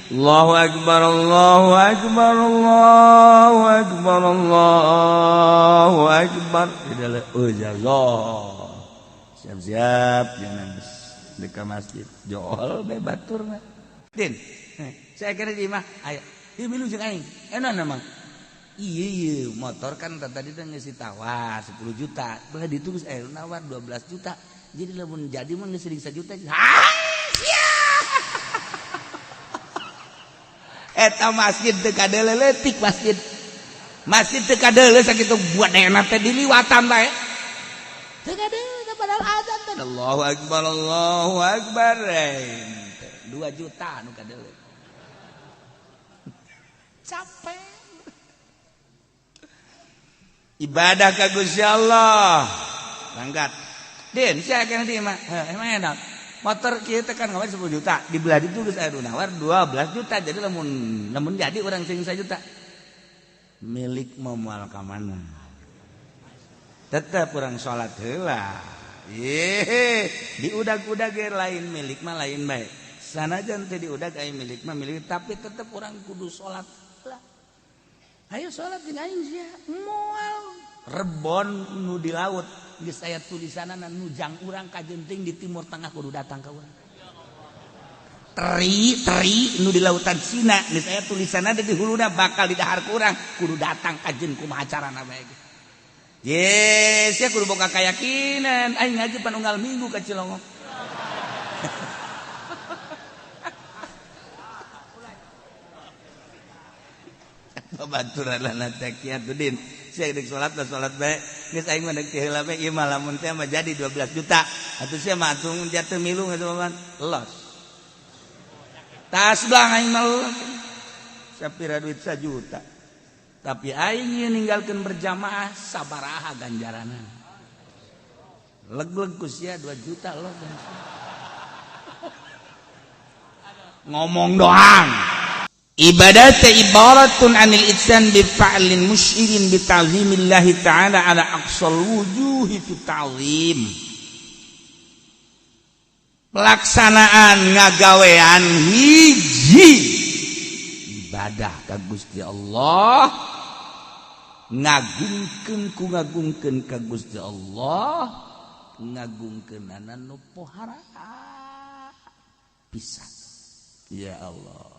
Allahu akbar, Allahu akbar, Allahu akbar, Allahu akbar. Siap-siap jangan dekat masjid. Jol be baturna. Din, saya kira di mah aya. Ieu milu jeung aing. Enak namang. Iya, motor kan tadi teh geus ditawar 10 juta. Belah ditulis nawar 12 juta. Jadi lamun jadi mah geus 1 juta. Eta masjid teu kadeleuleutik masjid. Masjid teu kadeuleu sakitu buat enak teh diliwatan bae. Teu kadeuleu padahal azan teh. Allahu akbar, Allahu akbar. 2 juta anu kadeuleu. Capek. Ibadah ka Gusti Allah. Berangkat. Din, saya kena di mah. Emang enak. Motor kita kan kemarin 10 juta. Di belah itu geus aya nawar 12 juta. Jadi lamun jadi orang sing 1 juta. Milik moal ka mana? Tetep urang salat heula. Diudag-udag ge lain milik mah lain bae. Sanajan teh diudag aya milik mah milik tapi tetep urang kudu salat heula. Ayo salat jeung aing sia. Moal rebon nu di laut geus aya tulisanana nujang urang ka genting di timur tengah kudu datang ka urang. Teri nu di lautan Cina geus aya tulisanana di huluna bakal di dahar ku urang kudu datang ka jeung kumaha carana bae. Yes, ya kudu boga kayakinan aing ngaji pan unggal minggu ka Cilongok. Babaturan lana taqiatuddin. Saya dek salat bae. Geus aing mah dek heula bae ieu mah lamun teh mah jadi 12 juta. Atuh sia mah atung jatuh milu ngatuh los. Tas blang aing mah sapira duit 1 juta. Tapi aing ieu ninggalkeun berjamaah sabaraha ganjaranna. Leg-leg ku sia 2 juta loh. Ngomong doang. Ibadat ibaratun anil ihsan bi fa'lin musyirin bi ta'zimillahi ta'ala ala aqsal wujuhi fi ta'zim. Pelaksanaan ngagawean hiji ibadah ka Gusti Allah ngagungkeun ku ngagungkeun ka Gusti Allah ngagungkeunana nu pohara pisan. Ya Allah.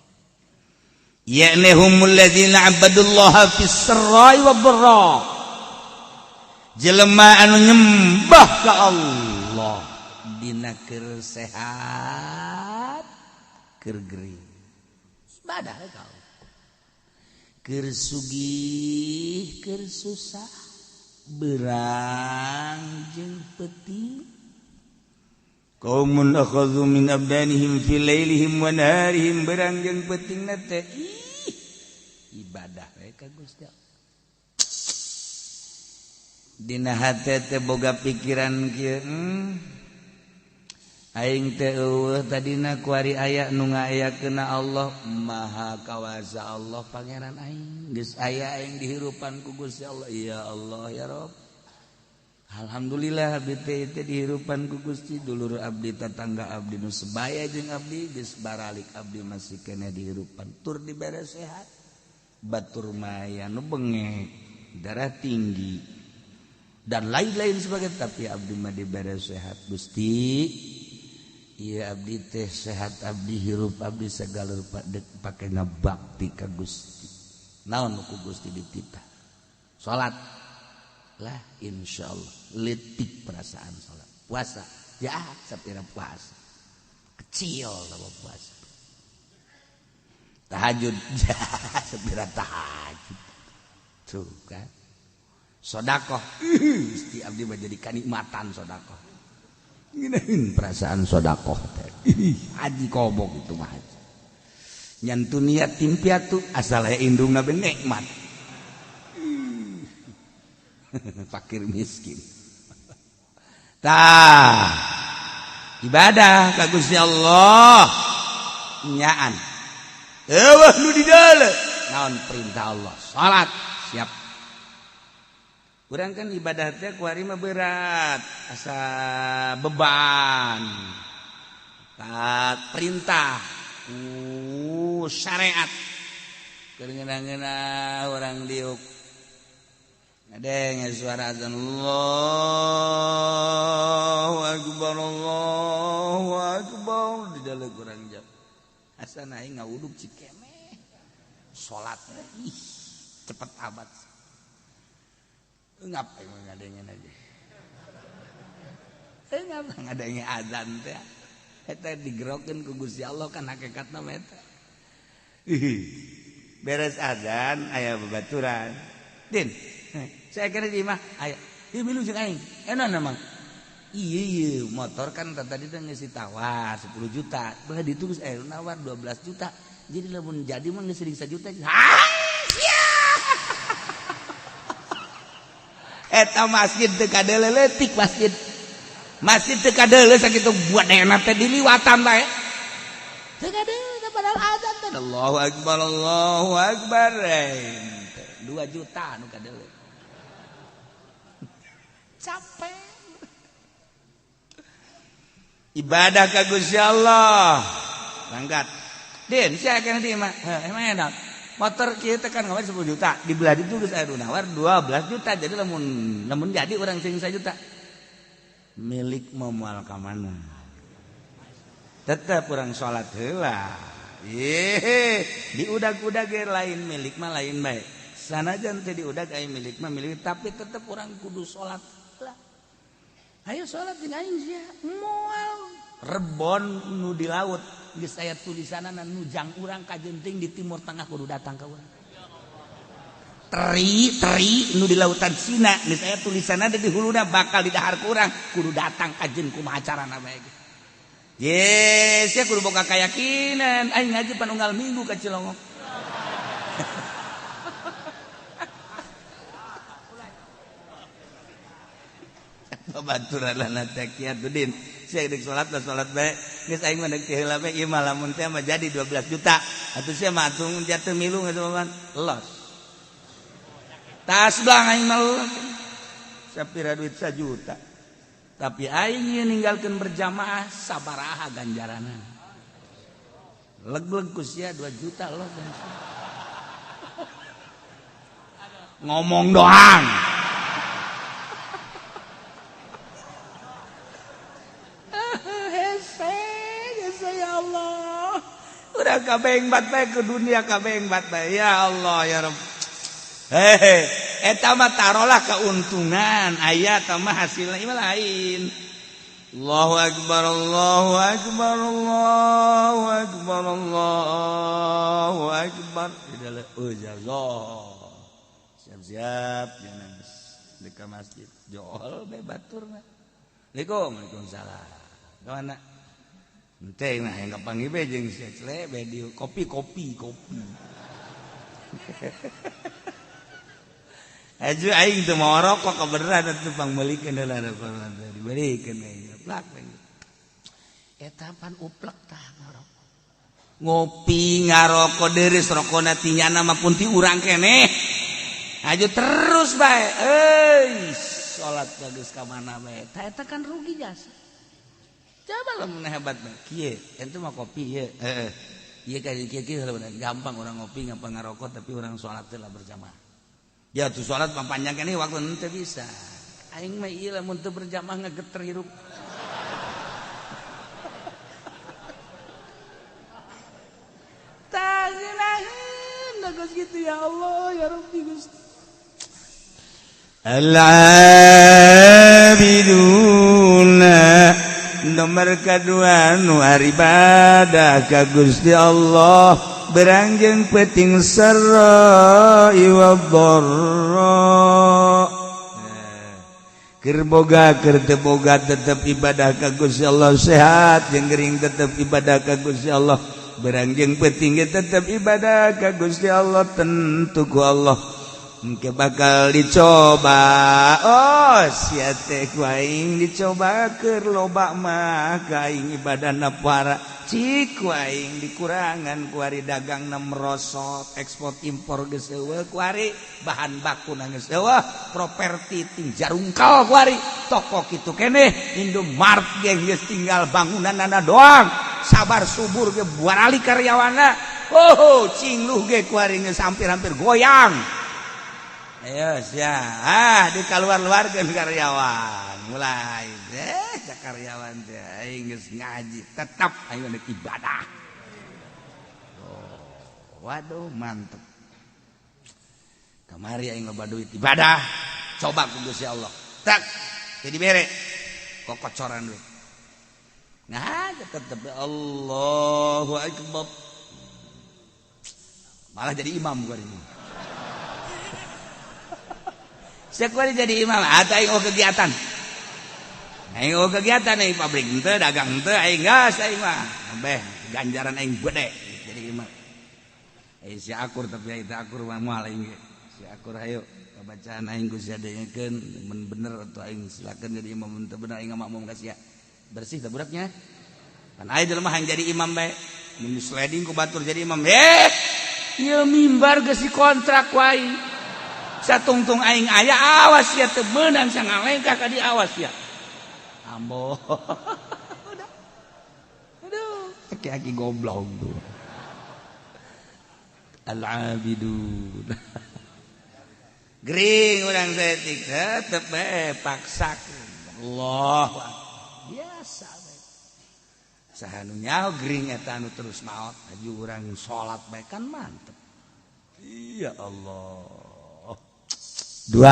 Ya'nihumul ladzina 'abadallaha fis sirri wa dharra. Jelema anu nyembah ka Allah dina keur sehat keur gering. Ibadah ka Allah. Keur sugih keur susah beurang jeung peuting. Qaumun akhadhu min abdanihim fi lailihim wa naharihim beurang jeung peutingna teh ibadah we ka Gusti Allah. Dina hate teh boga pikiran kieu aing teh eueuh tadina ku ari aya nu ngaayakeunna Allah Maha Kawasa Allah pangeran aing geus aya aing dihirupan ku Gusti Allah. Ya Allah ya Rabb. Alhamdulillah abdi teh dihirupan ku Gusti dulur abdi tetangga abdi nu sebaya jeung abdi geus baralik abdi masih kena dihirupan tur dibere sehat. Batur maya nu bengek, darah tinggi dan lain-lain sebagainya tapi abdi mah dibere sehat Gusti. Ieu abdi teh sehat abdi hirup abdi sagala rupa pake ngabakti ka Gusti. Naon ku Gusti dititah? Salat. Lah insyaallah leutik perasaan salat. Puasa, ya sapira puasa. Kecil lamun puasa. Tahajud, ya sapira tahajud. Tuh kan. Sedekah, Gusti abdi mah jadi kanikmatan sedekah. Ngeunaheun perasaan sedekah teh. Haji kobok itu mah. Nyantun yatim piatu asal aya indungna be nikmat. Fakir miskin. Tah. Ibadah ka Gusti Allah. Nyaan. Eueuh nu di dalam. Naon perintah Allah? Salat. Siap. Urang kan ibadah teh ku ari mah berat, asa beban. Taat perintah. ngurus syariat keur ngeuna orang diuk ngadenge suara azan Allahu akbar di dalam kurang jam asana aing ngawuduk cikeme salat ih cepet abad ngapain ngadenge aja ngapa ngadenge azan teh eta digerokeun ku Gusti Allah kan hakikatna mah eta beres azan aya babaturan din saya kira di mah aya ieu milu jeung aing enon emang iya motor kan tadi teh geus ditawar 10 juta belah ditulis nawar 12 juta jadi lamun jadi mah geus 1 juta eta masjid teu kadeule leutik masjid teu kadeule sakitu buat daerah teh diliwatan bae teu kadeule padahal azan teh Allahu akbar 2 juta anu kadeule capek ibadah ka Gusti Allah berangkat din sia kana di mah emang enak motor kieu teh kan ngawar 10 juta dibelah itu geus aya nawar 12 juta jadi lamun jadi urang sing 1 juta milik moal ka mana tetep urang salat heula diudag-udag ge lain milik mah lain bae sanajan teh diudag aya milik mah milik tapi tetep urang kudu salat heula ayo salat jeung aing sia moal rebon nu di laut geus aya tulisanana nujang urang ka genting di timur tengah kudu datang ka urang teri nu di lautan Cina geus aya tulisanana di huluna bakal di dahar ku urang kudu datang ka jeung kumaha carana bae ge yes ya kudu boga kayakinan aing ngaji panunggal minggu ka Cilongok babaturan lana teh kieu din sia deuk salat bae geus aing mah deuk heula bae ieu mah lamun teh mah jadi 12 juta atuh sia mah atung jatuh milu ngeuman los tas blang aing mah sapira duit 1 juta tapi aing ieu ninggalkeun berjamaah sabaraha ganjaranna leg-leg ku sia 2 juta los ngomong doang ya Allah udah kabeh bat bae ke dunia kabeh bat bae ya Allah ya Rabb eta mah tarolah keuntungan aya tah mah hasilna ieu lain Allahu akbar Allahu akbar Allahu akbar Allahu akbar siap-siap jangan dekat masjid jol bae baturna Waalaikumsalam kawana ente nah yang kapanggih be jeung sia be di kopi aju aing teu mau rokok kebeneran atuh pangmeulikeun heula dibeureikeun aing plak eta pan uplek tah ngarokok ngopi ngarokok deureus rokona tinyana mah pun ti urang keneh aju terus bae salat geus ka mana bae eta kan rugi jasa coba lamun hebat mah kieu ente mah kopi ieu ieu ka kieu gampang orang ngopi ngapa ngarokok tapi orang salat teh lah berjamaah ya tuh salat mah panjang keneh waktu teu bisa aing mah ieu lamun teu berjamaah ngageter hirup taginaheun geus kitu ya Allah ya Rabbi Gusti al-abiduna nomor kedua nu ibadah ka Gusti Allah berangjang peting sarai wa dharra keur boga keur teu boga tetep ibadah ka Gusti Allah sehat jeung gering tetep ibadah ka Gusti Allah berangjang peting tetep ibadah ka Gusti Allah tentu ku Allah engke bakal dicoba sia teh ku aing dicoba keur loba mah ka aing ibadahna para cik ku aing dikurangan ku ari dagangna merosot ekspor impor geus eueuh ku ari bahan bakuna geus eueuh properti ting jarungkal ku ari toko kitu keneh Indomart ge geus tinggal bangunanna doang sabar subur ge buarali karyawanna cingluh ge kuari geus hampir-hampir goyang. Ayo sia, dikaluar-luarkeun karyawan. Mulai cak karyawan teh aing geus ngaji, tetap aing geus ibadah. Waduh mantep. Kamari aing loba duit ibadah. Coba ku Gusti Allah. Tak jadi bere. Kokocoran duit. Nah, tetep Allahu Akbar. Malah jadi imam gua ini. Sekali jadi imam, ada yang kegiatan. Aing kegiatan aing pabrik henteu, dagang henteu, aing gas aing mah. Beh, ganjaran aing gede jadi imam. Si akur tapi itu akur mah moal aing. Si akur hayu bacaan aing ku sia dengekeun mun bener atuh aing silakeun jadi imam, mun teu bener aing makmum ka sia. Bersih teh buraknya. Pan aya jelema hayang jadi imam bae. Mun sliding ku batur jadi imam. Ieu mimbar geus dikontrak wae. Satungtung aing aya awas ya teu meunang sangalengkah ka di awas ya. Ambo. Aduh, aki-aki goblok tuh. Al-abidun. Gering urang setik tetep bae paksakeun. Allah. Biasa bae. Saha nu nyaho gering eta anu terus maot, aju urang salat bae kan mantep. Ya Allah. 2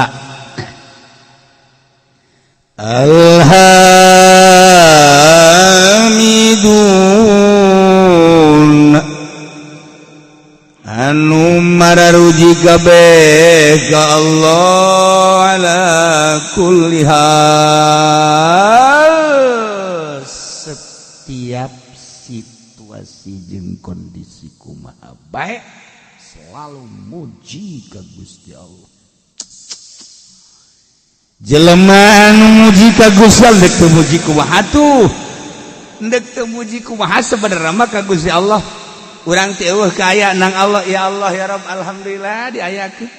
Alhamidun anu mararuji kabeh ka Allah ala kulli hal setiap situasi jeung kondisi kumaha bae selalu muji ka Gusti Allah. Jelema anu muji ka Gusti Allah dek teu muji kumaha atuh. Dek teu muji kumaha sabenerna mah ka Gusti Allah. Urang teh eueuh ka aya nang Allah, ya Allah ya Rabb alhamdulillah diayakeun.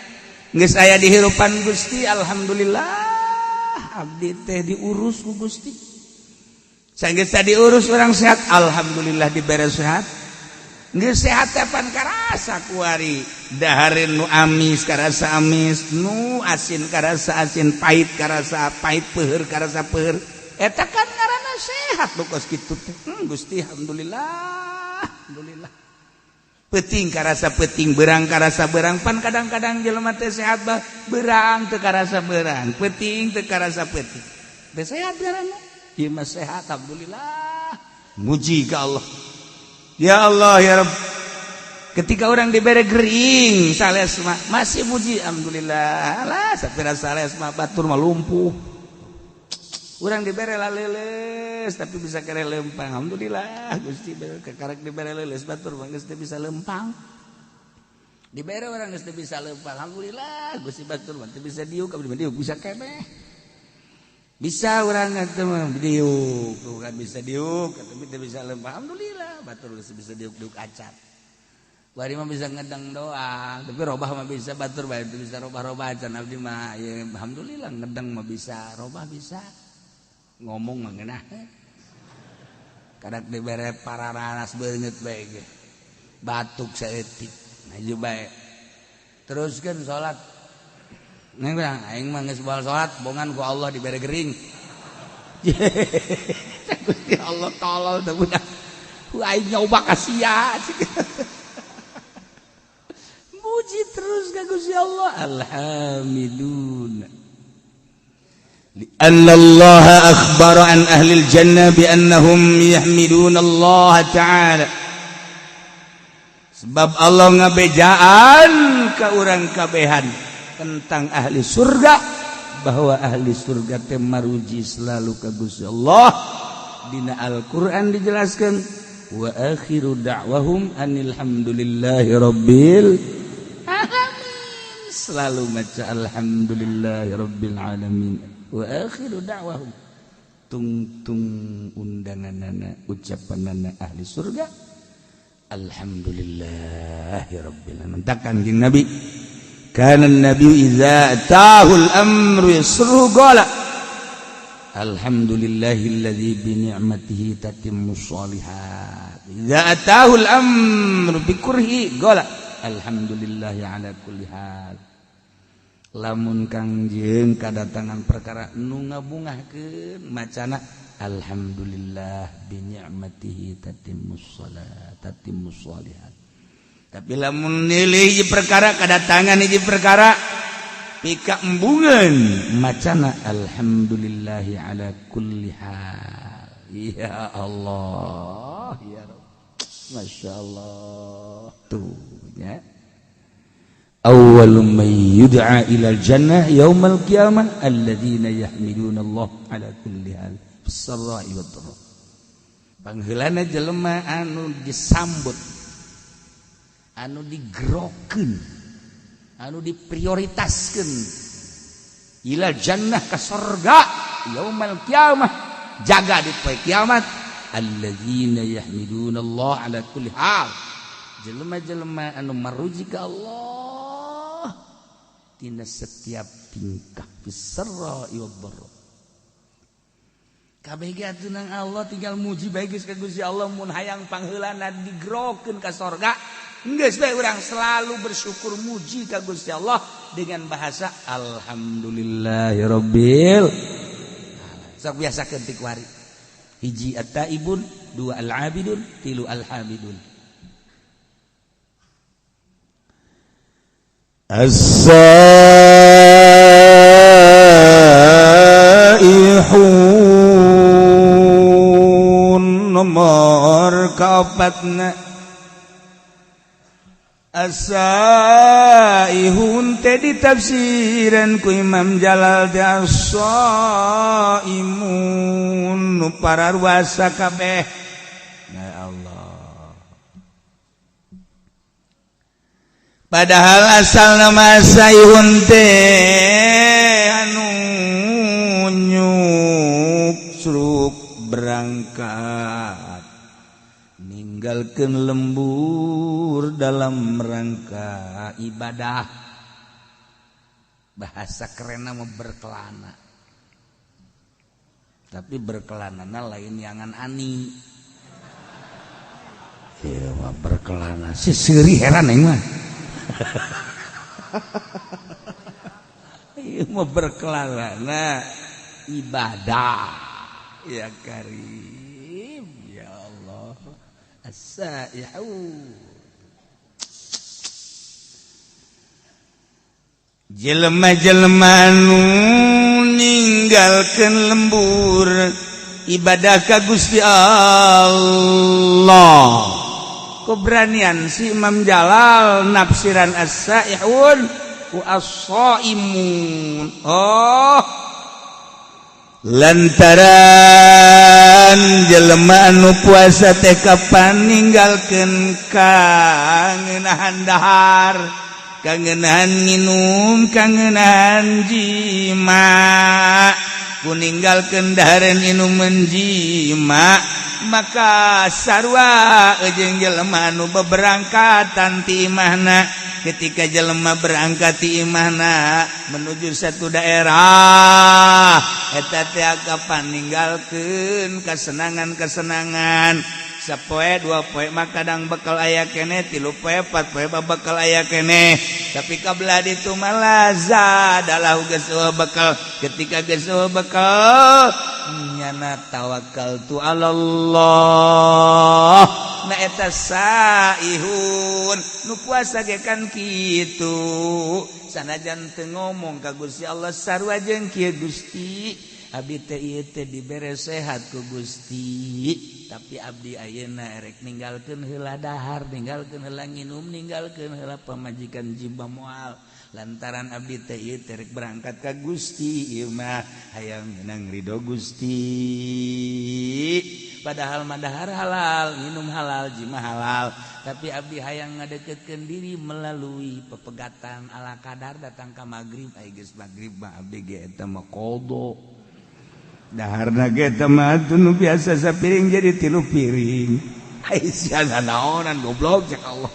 Geus aya di hirupan Gusti alhamdulillah. Abdi teh diurus ku Gusti. Sanggeus diurus urang sehat alhamdulillah dibere sehat. Geus sehat teh pan karasa kuari. Dahareun nu amis karasa amis, nu asin karasa asin, pahit karasa pahit, peuheur karasa peuheur. Eta kan ngaranna sehat lokos kitu teh. Gusti alhamdulillah. Alhamdulillah. Peuting karasa peuting, beurang karasa beurang. Pan kadang-kadang jelema teh sehat bah, beurang teu karasa beurang, peuting teu karasa peuting. Teu sehat ngaranna. Ieu mah sehat alhamdulillah. Muji ka Allah. Ya Allah ya Rabb. Ketika orang diberi gering sales mah masih muji alhamdulillah. Lah sapira sales mah batur mah lumpuh. Urang diberi laleles tapi bisa kere lempang. Alhamdulillah Gusti kekarek diberi leles batur mah geus teu bisa lempang. Diberi orang geus teu bisa lempang. Alhamdulillah Gusti batur mah teu bisa diuk, abdi diuk bisa keneh. Bisa urang atuh mah diuk, tuh kan bisa diuk tapi teu bisa lempang. Alhamdulillah batur geus bisa diuk-diuk acat. Wari mah bisa ngedeng doang, tapi robah mah bisa batur bae teu bisa robah-robah acan abdi mah ya alhamdulillah ngedeng mah bisa, robah bisa. Ngomong mah ngeunah. Kadak dibere pararanas beungeut bae ge. Batuk saeutik, maju bae. Teruskeun salat. Neng bilang, aing mah geus baal salat, bongan ku Allah dibere gering. Gusti Allah tolol teh budak. Ku aing nyoba ka sia. Muji terus ka Gusti Allah. Alhamdulillah. Li'anna Allah akhbara an ahli al-jannah bi annahum yahmiduna Allah ta'ala. Sebab Allah ngabejaan ka urang kabehan tentang ahli surga, bahwa ahli surga teh maruji selalu ka Gusti Allah. Dina Al-Qur'an dijelaskan wa akhiru da'wahum anil hamdulillahi rabbil alamin. Selalu maca alhamdulillahi rabbil alamin. Wa akhiru da'wahum tung undanganana ucapanana ahli surga alhamdulillahi rabbil alamin. Takkan jeung Nabi kana Nabi idza atahul amru yasru qala alhamdulillahilladzi bi ni'matihi tatimmus shalihat. idza atahul amru bi kurhi qala alhamdulillahi ala kulli hal. Lamun kangjeng kadatangan perkara nu ngabungahkeun macana alhamdulillah bi ni'matihi tatimmus shalat tatimmus shalihat. Tapi lamun nilai hiji perkara kadatangan hiji perkara pika embungeun macana alhamdulillahi ala kulli hal. Ya Allah ya Rabb. Masyaallah tuh ya. Awwalu man yud'a ilal jannah yaumal qiyamah alladzina yahmiduna Allah ala kulli hal bis-sarra'i wad-dharra. Pangheulana jelema anu disambut, anu digerokeun, anu diprioritaskeun ilal jannah ka surga yaumal qiyamah, jaga di poe kiamat, alladzina yahmiduna Allah ala kulli hal. Jelema-jelema anu maruji ka Allah tina setiap tingkah fisarra'i wad-dharra. Kabeh ge atunan Allah tinggal muji bae geus ka Gusti Allah mun hayang pangheulana digerokeun ka sorga. Geus bae urang selalu bersyukur muji ka Gusti Allah dengan bahasa alhamdulillahirabbil alamin. Sok biasakeun ti kuari. Hiji at-taibun, dua al-abidun, tilu al-hamidun. As-saihun nomor kaopatna. As-saihun teh ditafsiran ku Imam Jalal teh as-saimun nu pararuasa kabeh. Ya Allah. Padahal asal nama saihun teh anu nyuksruk berangkat ninggalkeun lembur dalam rangka ibadah. Bahasa kerenna mah berkelana. Tapi berkelanana lain yangan ani. Ieu mah berkelana. Si seuri heran aing mah. Ieu mah berkelana ibadah ya Karim ya Allah. As-saihu jelema-jelema anu ninggalkeun lembur ibadah ka Gusti Allah. Keberanian si Imam Jalal nafsiran as-saihun wa as-saimun. Oh, lantaran jelema anu puasa teh kapan ninggalkeun kangenahan dahar, kangenahan minum, kangenahan jima, ku ninggalkeun dahar minum menjima, maka sarua jeung jelema anu beberangkatan ti imahna. Ketika jelema berangkat ti imahna menuju satu daerah eta teh kapan ninggalkeun kesenangan-kesenangan. Sapoe dua poe mah kadang bekal aya keneh, tilu poe empat poe bakal aya keneh. Tapi kabelah ditu mah adalah geus bekal. Ketika geus bekal nyana tawakkaltu 'alallah. Na eta saihun nu puasa ge kan kitu. Sanajan teu ngomong ka Gusti Allah sarua jeung kieu Gusti, abdi teh ieu teh dibere sehat ku Gusti, tapi abdi ayeuna erek ninggalkeun heula dahar, ninggalkeun heula nginum, ninggalkeun heula pamajikan jiba moal. Lantaran abdi teh ieu teh rek berangkat ka Gusti, ieu mah hayang menang ridho Gusti. Padahal mah dahar halal, minum halal, jima halal, tapi abdi hayang ngadeketkeun diri melalui pepegatan ala kadar datang ka magrib. Ai geus magrib mah abdi ge eta mah qada. Daharna ge eta mah nu biasa sapiring jadi 3 piring. Ai sian naonan goblok cek Allah.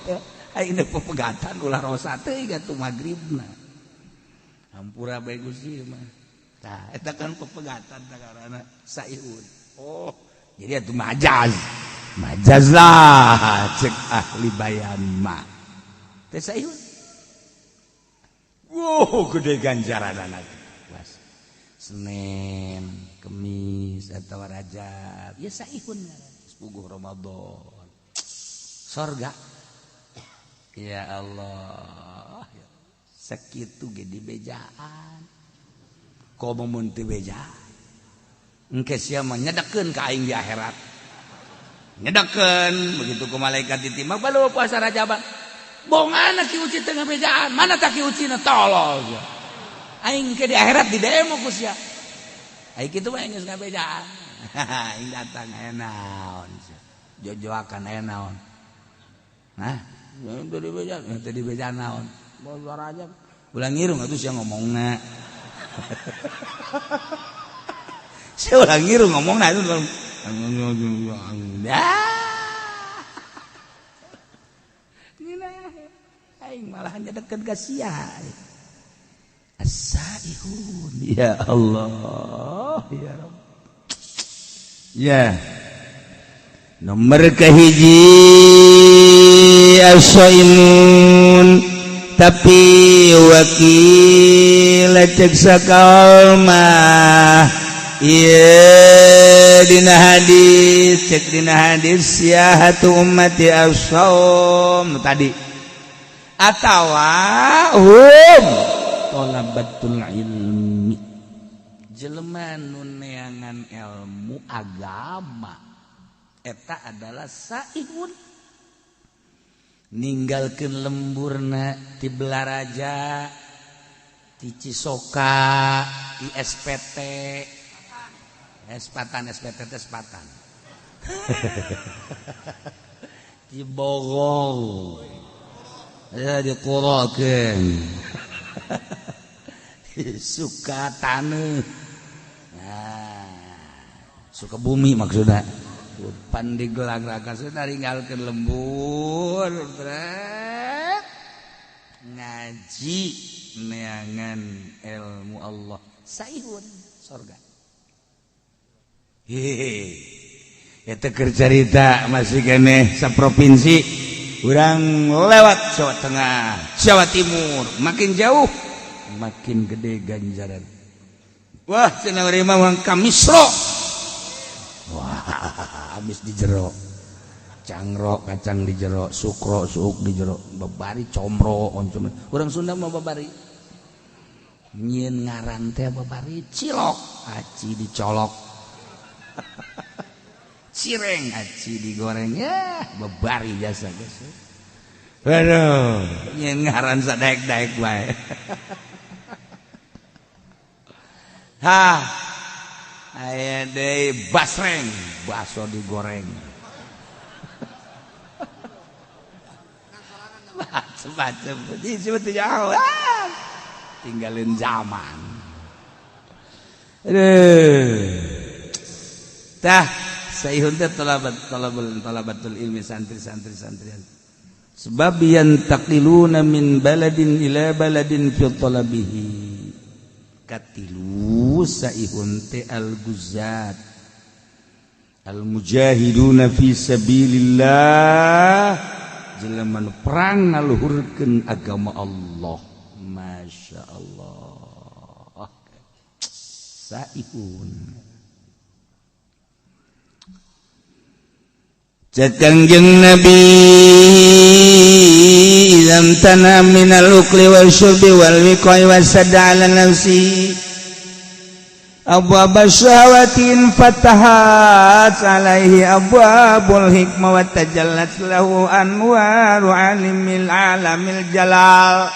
Ai indeu pepegatan ulah rosa teh gatu magribna. Hampura bae Gusti mah. Tah eta kan pepegatan tagarana saihun. Oh, jadi atuh majaz. majazlah cek ahli bayan mah teh saihun. Wow, gede ganjaran anak. Senin, Kemis atau Rajab, ya saihun sepuguh Ramadan. Sorga. Ya Allah. Sakitu ge dibejaan. Komo mun teu bejaan. Engke sia mah nyedekeun ka aing di akhirat. Nyedekeun begitu ku malaikat ditimah balu puasa Rajaban. Bongana ki uci tengah bejaan, mana tak ki ucina tolol. Aing ke di akhirat di demo ku sia. Aing kitu mah geus ngabejaan. Aing datang enaon. Jojoakan enaon. Hah? Tadi bejaan, tadi bejaan naon? Puasa Rajab. Ulang ngirung atuh sia ngomongna. Sia ulang ngirung ngomongna itu. Aing malah nyedekeun ka sia. As-saihun. Ya Allah, ya Rabb. Ya. Nomor kahiji as-saimun tapi wakil cek sakalma ieu dina hadis cek dina hadis siyahatu ummati as-shaum tadi atawa talabatul ilmi jelema nu neangan ilmu agama eta adalah saihun ninggalkeun lemburna ti Belaraja ti Cisoka ti SPT Espatan SPT Espatan ti Bogor ya dikurokeun Sukatane suka bumi maksudnya pan digelag-lagan sudah tinggalkeun lembur ngaji neangan ilmu Allah saihun surga eta keur carita masih keneh saprovinsi urang lewat Jawa Tengah Jawa Timur makin jauh makin gede ganjaran wah cenah urang mah kamisro wah habis di jero cangro kacang di jero sukro suuk di jero babari comro oncom urang Sunda mah babari nyieun ngaran teh babari cilok aci dicolok cireng aci digoreng ya babari jasa geus waduh nyieun ngaran sadaek-daek bae ha aya deui basreng bakso digoreng macam-macam disebut jauh tinggalin zaman tah saihun teh talabatul ilmi santri sebab yantaqiluna min baladin ila baladin fi talabihi katilu saihun te al-guzat al-mujahiduna fi sabilillah jelema nu perang ngaluhurkeun agama Allah masya Allah saihun Kangjeng Nabi idam tanah minal ukli wal syurbi wal wiqai wasada ala nafsi abwaba syahawatin fatahat alaihi abwabul hikmah wa tajallat lahu anwaru alimil alamil jalal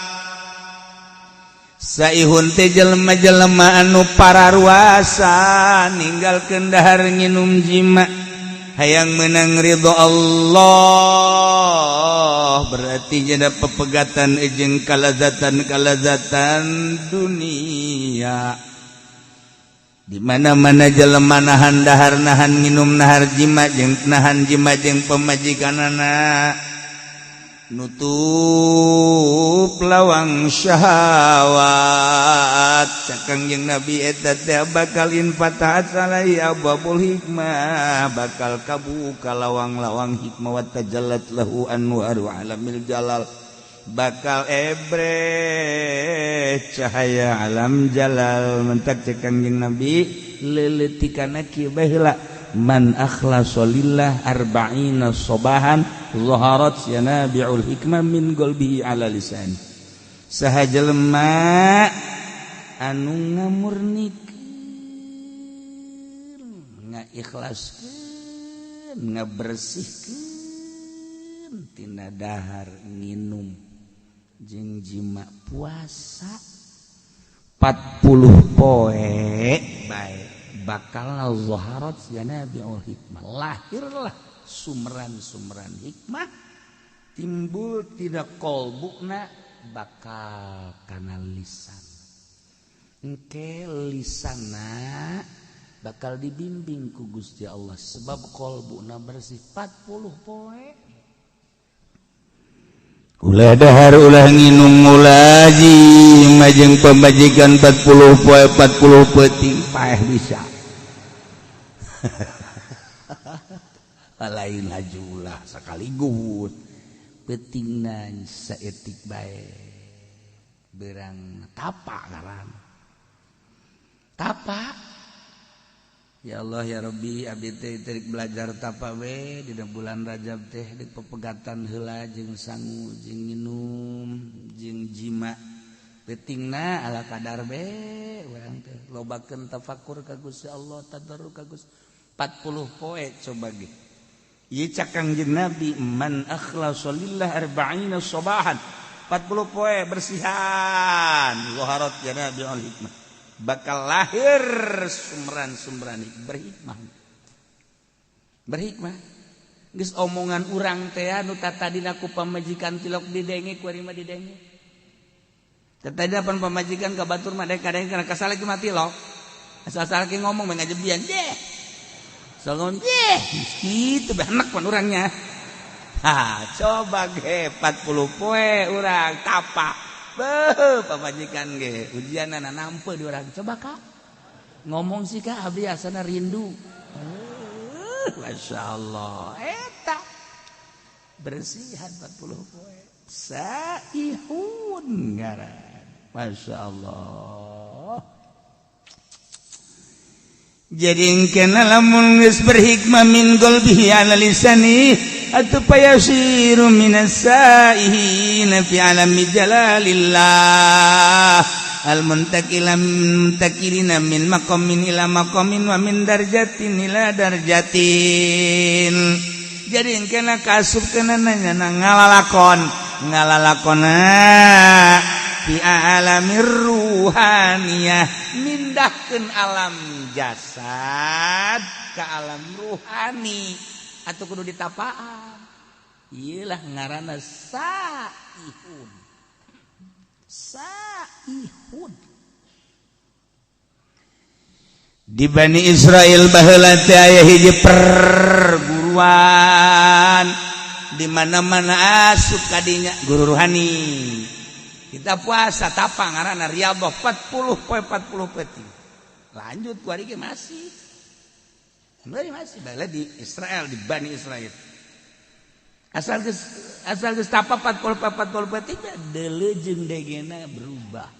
saihun teh jelema-jelema anu pararuasa ninggalkeun dahar nginum jima hayang menang ridho Allah berarti jadi pepegatan jeung kalazatan dunia di mana-mana jelema nahan dahar nahan nginum nahar jima jeung nahan jima jeung pemajikanana nutup lawang syahwat cakang jeung Nabi eta teh bakal infatahat salai abwabul hikmah bakal kabuka lawang-lawang hikmah wa tajallat lahu anwaru alamil jalal bakal ebre cahaya alam jalal mentak cakang jeung Nabi leuletikana kieu baheula man akhlasa lillah arba'ina sobahan zaharat yanabi'ul hikmah min qalbihi ala lisan saha jelema anu ngamurnikeun ngaikhlaskeun ngabersihkeun tina dahar nginum jeung jima puasa 40 poe bae bakal zaharat yanabi'ul hikmah lahirlah sumran-sumran hikmah timbul tidak kolbukna bakal kana lisan engke lisanna bakal dibimbing ku Gusti Allah sebab kolbukna bersih 40 poe ulah dahar ulah nginum ulah jing majeng pembajikan 40 poe 40 peuting paeh bisa lain hajulah sakaligus peutingna saeutik bae berang tapa ngaran tapa ya Allah ya Rabbi abdi teh terik belajar tapa we dina bulan Rajab teh di pepegatan heula jeung sangu jeung nginum jeung jima peutingna ala kadar be urang teh lobakeun tafakur ka Gusti Allah tadarruk ka Gusti 40 poe coba ge ieu cakang jeung Nabi man akhlasa lillah arba'ina sobahan 40 poe bersihan zaharat yanabi'ul hikmah bakal lahir sumran-sumran berhikmah geus omongan urang teh anu tatadina ku pamajikan tilok didenge ku ari mah didenge tatadina pan pamajikan ka batur mah kadang kana kasale ki mati lo asal-asal ki ngomong mah ngajebian deh salon deh kitu benak pan urangnya ha coba ge 40 poe urang tapa beuh pamajikan ge ujianna nampe di urang coba Kak ngomong sih Kak abdi asana rindu masyaallah eta bersihan 40 poe saihun ngaran masyaallah jadi engkena lamun geus berhikmah min qalbihi ala lisani atuh payasiru minas saihina fi alami jalalillah al muntakilina min maqamin ila maqamin wa min darjatin ila darjatin jadi engkena kasupkeun nanya ngalalakona fi alamir ruhaniyah mindahkeun alam jasad ke alam ruhani atau kudu ditapaan iyalah ngaranna saihun di Bani Israel baheula teh aya hiji perguruan di mana-mana asup kadinya guru ruhani kita puasa tapa ngaranna riyadhah 40 poe 40 peuting lanjut ku ari ge masih bala di Israel di Bani Israel asal geus tapa 40 peuting deuleu jeung degena berubah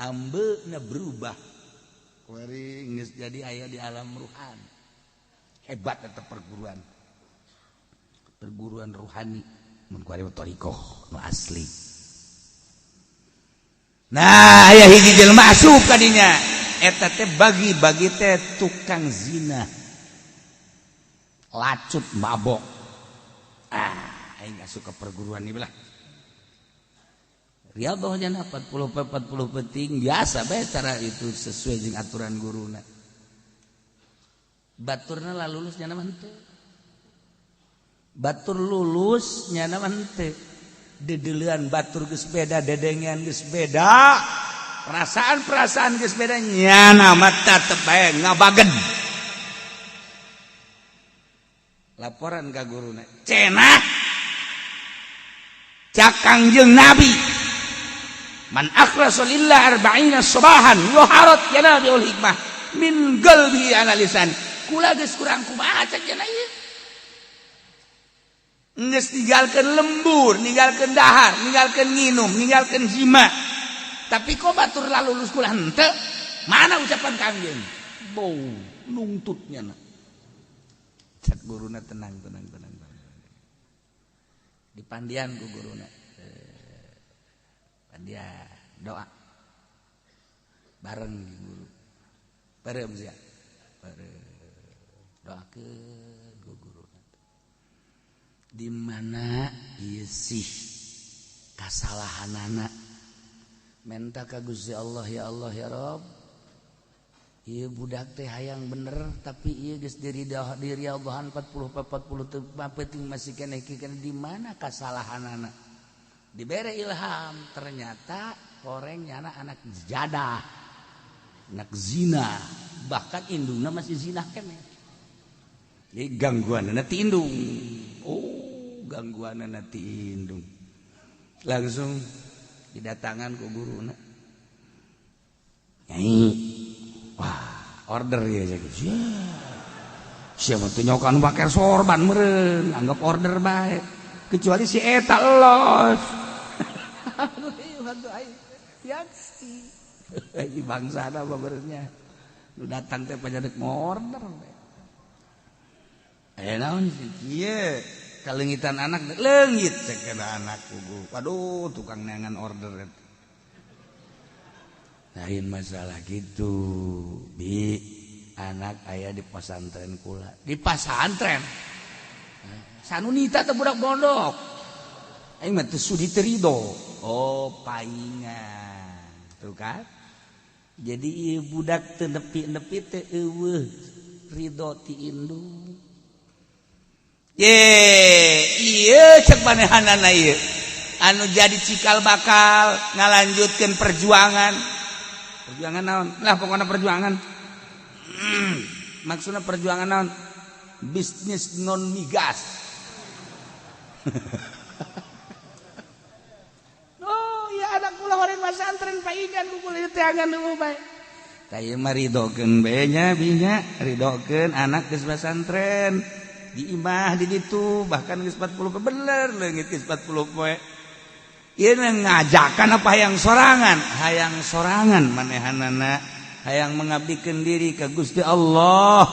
ambeuna berubah ku ari geus jadi aya di alam ruhan hebat eta perguruan ruhani mun ku ari thariqah nu asli. Nah aya hiji jelema asup ka dinya eta teh bagi teh tukang zina lacut mabok aing asup ka perguruan ieu lah riyadhah nya 40 peuting biasa bae cara itu sesuai jeung aturan guruna baturna lah lulus nya mah henteu batur lulus nya mah henteu dedeleuan batur geus beda dedengean geus beda perasaan geus beda nyana mah tetep bae ngabaged laporan ka guruna cenah cak Kangjeng Nabi man akhlasa lillah arba'ina subahan yuharat yanabiul hikmah min qalbi ala lisan kula geus kurang kumaha cak cenah ieu geus ninggalkeun lembur ninggalkeun dahar ninggalkeun nginum ninggalkeun jima tapi kok batur lalu lulus kula henteu mana ucapan Kangjeng bau nungtutnya na cak guruna tenang dipandian ku guruna pandian doa bareng di guru bareng sia doakeun ku guruna di mana ieu sih kasalahanana menta ka Gusti Allah ya Rabb ieu budak teh hayang bener tapi ieu geus diri Allahan 40 teu penting masih keneh di mana kasalahanana dibere ilham ternyata orangnya anak jadah anak zina bahkan indungna masih zina keneh jadi gangguanna ti indung gangguanna ti indung langsung didatangan ku guruna nyai wah order ya siapa tuh nyokan pakai sorban meren anggap order baik kecuali si eta los ini bangsa apa berenya lu datang teh pajadek mau order naon iya kalengitan anak leungit cek anak kugu waduh tukang neangan order lain masalah gitu bi anak ayah di pesantren kula di pesantren sanunita teh budak pondok aing mah teu sudi teu ridho paingan tuh kan jadi ieu budak teu nepi-nepi teh eueuh ridho ti indung ieu cek manehanana ieu anu jadi cikal bakal ngalanjutkeun perjuangan naon lah pokoknya perjuangan maksudnya perjuangan naon bisnis non migas ya anak kula horeng pesantren paingan kula teh angan nu bae tah mah ridokeun bae nya binya ridokeun anak geus pesantren di imah di ditu bahkan geus 40 bener leungit geus 40 poe ieu ngajakan apa hayang sorangan manehanana hayang mengabdikeun diri ka Gusti Allah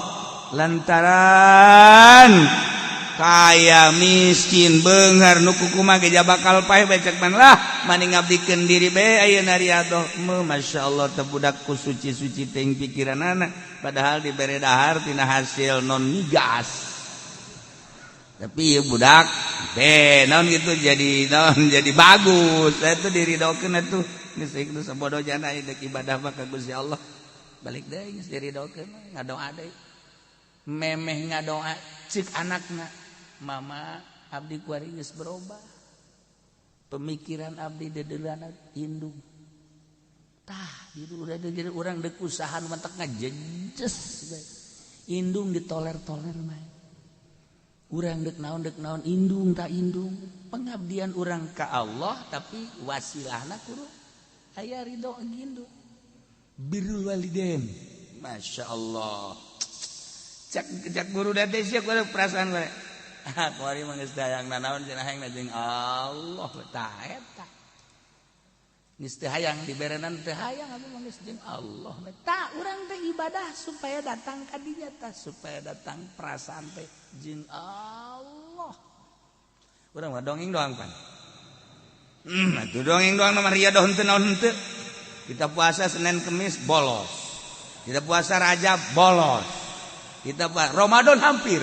lantaran kaya miskin beunghar nu kukumaha ge bakal paeh becek man lah mani ngabdikeun diri bae ayeuna riadoh masyaallah teh budak ku suci-suci teh pikiranana padahal dibere dahar tina hasil non migas tapi ya budak naon gitu jadi bagus itu diridokeun atuh geus ieu sabodo jana dek ibadah mah ka Gusti Allah balik deui geus diridokeun ngadoa deui memeh ngadoa cik anakna mama abdi kuari geus berubah pemikiran abdi dedeulana indung tah didu jadi urang deuk usaha nu mentek ngajejes indung ditoler-toler mah urang dek naon indung tak indung pengabdian urang ka Allah tapi wasilahna kudu aya ridho indung birrul walidain masyaallah cak guru dade sia kudu perasaan we kuari mah geus dayangna naon cenah hayang jeung Allah tah eta geus teu hayang diberenan teu hayang abi mah geus jeung Allah tah urang teh ibadah supaya datang ka dinya tah supaya datang perasaan teh jeung Allah urang mah dongeng doang pan atuh dongeng doang mah riadoh henteu naon henteu kita puasa Senin Kemis bolos kita puasa Rajab bolos kita Ramadan hampir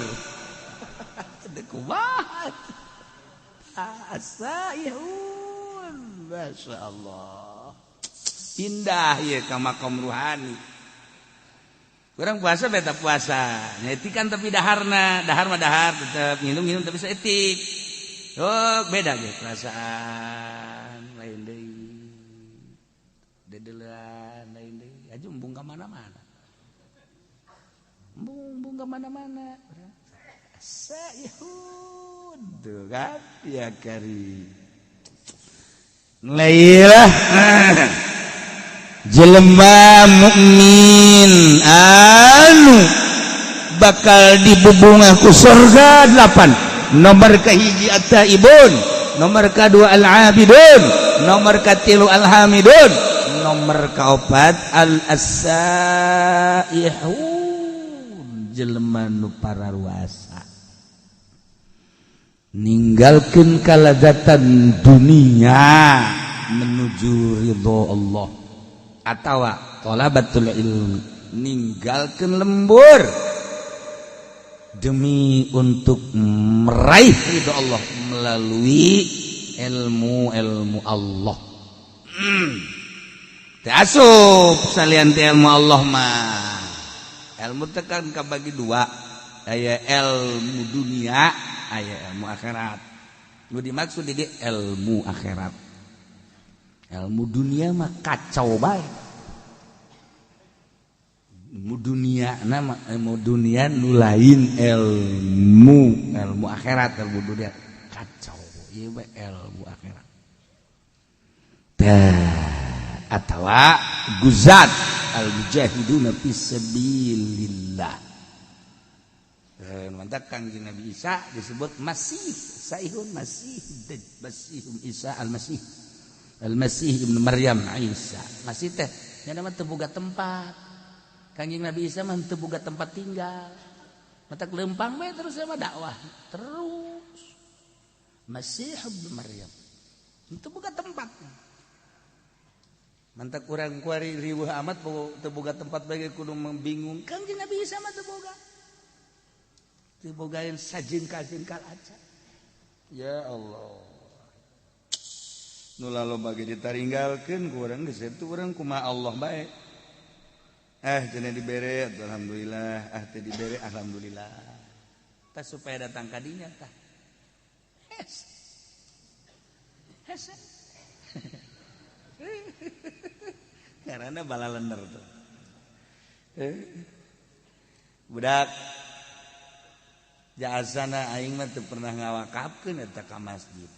kumaha asa yahun masyaallah indah ieu ka makom ruhani urang puasa beta puasa nyetikan tapi dahar mah dahar tetep nginum tapi saeutik beda ge perasaan lain deui dedelan lain deui aju embung ka mana-mana embung ka mana-mana sayahud tuh kan ya kari Lailah jelema mukmin anu bakal dibubungah ku surga 8. Nomor kahiji at-taibun, nomor kedua al-abidun, nomor katilu al-hamidun, nomor kaopat al-as-saihun, jelema nu pararuasa ninggalkeun kalazatan dunia menuju ridho Allah, atawa talabatul ilmi ninggalkeun lembur demi untuk meraih ridho Allah melalui ilmu Allah. Teu asup salian teh ilmu Allah mah. Ilmu teh kan kabagi dua, aya ilmu dunia, aya ilmu akhirat. Nu dimaksud di ilmu akhirat. Ilmu dunia mah kacau bae. Ilmu dunia nama ilmu dunia nu lain ilmu akhirat, ilmu dunia kacau. Ieu bae ilmu akhirat. Atawa guzat al-mujahiduna fisabilillah. Mantap Kangjeng Nabi Isa disebut Masih Saihun, Masih Isa al-Masih, al-Masih ibnu Maryam Isa. Masih teh nya nama teu boga tempat. Kangjeng Nabi Isa mah teu boga tempat tinggal. Matak lempang bae terus mah dakwah terus. Masih ibnu Maryam teu boga tempat. Mantak kurang kuari riweuh amat teu boga tempat bagi kudu membingung. Kangjeng Nabi Isa mah teu boga. Teu bogaeun sajengkal-jengkal aja. Ya Allah. Nu laloba ge ditaringgalkeun ku urang geus itu urang kumaha Allah bae. Cenah dibere alhamdulillah, teu dibere alhamdulillah. Tah supaya datang ka dinya tah. Hes. Karena bala lender tuh. Budak jasana aing mah teu pernah ngawakafkeun eta ka masjid.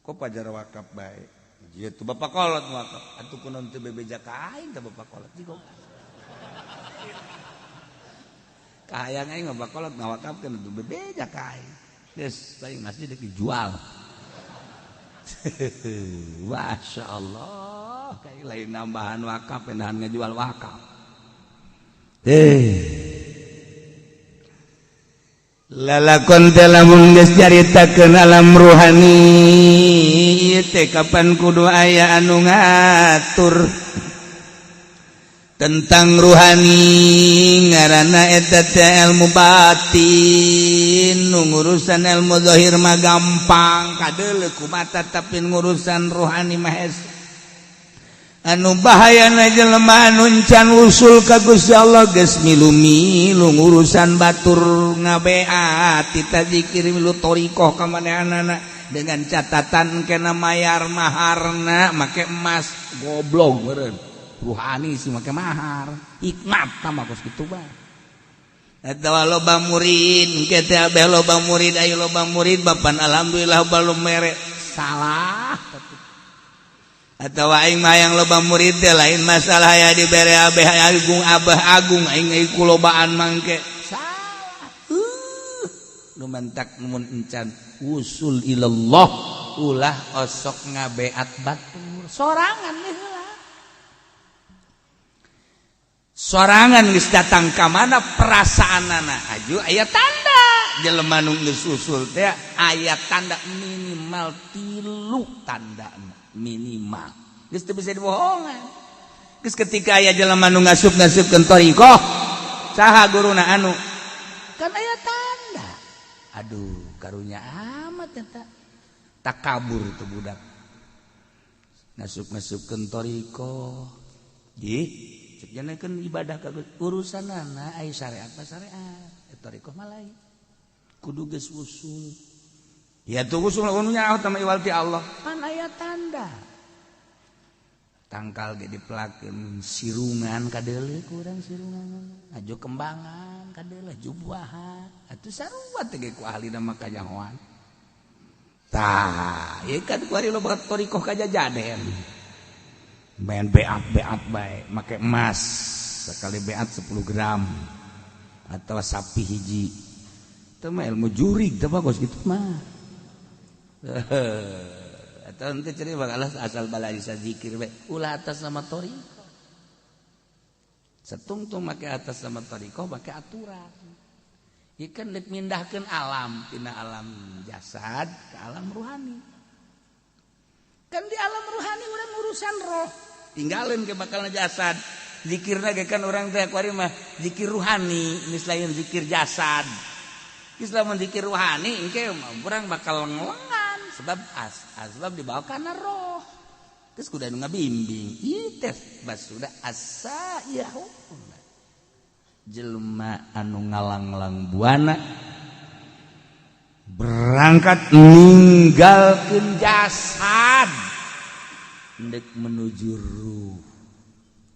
Kok pajar wakaf bae. Ieu tuh Bapak Kolot wakaf. Atuh kunaon teu bebeja ka aing teh Bapak Kolot jigo. Kahayang aing Bapak Kolot ngawakafkeun teu bebeja ka aing. Geus aing masjid dijual. Masya Allah, kayak lain nambahan wakaf, pendahan ngejual wakaf. Lalakon telamun geus caritakeun alam ruhani, teh kapan kudu aya anu ngatur tentang ruhani, ngaranna eta teh ilmu batin. Nu ngurusan ilmu zahir mah gampang kadeuleu kumata, tapi ngurusan ruhani mah anu bahayana jelema anu encan usul ka Gusti Allah geus milu-milu ngurusan batur ngabeat tita zikir milu thariqah ka manehanana dengan catatan kena mayar maharna make emas. Goblok meureun. Ruhani sih make mahar, hikmat tambah kos kitu bae. Eta loba murid, engke teh abeh loba murid, aya loba murid bapan alhamdulillah balum mere salah. Atawa aing mah yang loba murid teh lain masalah aya dibere abeh agung abah agung aing kulobaan mangke salah. Nu mantak mun encan usul ilallah ulah osok ngabeat batur sorangan nih. Sorangan geus datang ka mana perasaanana aju aya tanda jelema nu geus usul teh aya tanda minimal 3 tandana minimal geus teu bisa dibohongan. Geus ketika aya jelema nu ngasup-ngasupkeun thariqah saha guruna anu kan aya tanda. Aduh karunya amat eta takabur teu budak ngasup-ngasupkeun thariqah ih jangankan ibadah kagak urusanana aya syariat apa syariat thariqah mah lain kudu geus usul ya tuh usul nu nyaho tama iwal ti Allah kan aya tanda tangkal ge dipelakeun sirungan kadeuleu ku urang sirungan ajo kembangan kadeuleu ajo buahan atuh sarua teh ge ku ahli mah kanyahoan tah ieu kan kuari loba torikoh kajajaden main beat bae make emas sekali beat 10 gram atau sapi hiji teu mah ilmu jurig teh bagus gitu mah atau nanti ceri bakal asal balai zikir bae ulah atas nama torikoh setungtung make atas nama torikoh make aturan ikan dek mindahkeun alam tina alam jasad ke alam ruhani kan di alam ruhani urang urusan roh tinggalin ke bakalna jasad zikirna ge kan urang teh kuari mah zikir ruhani geus lain zikir jasad geus lamun zikir ruhani engke urang bakal ngelengan sebab dibawa kana roh geus kudu anu ngabimbing ieu teh bas sudah asa yahu jelema anu ngalang-lang buana berangkat ninggalkeun jasad ndek menuju ruh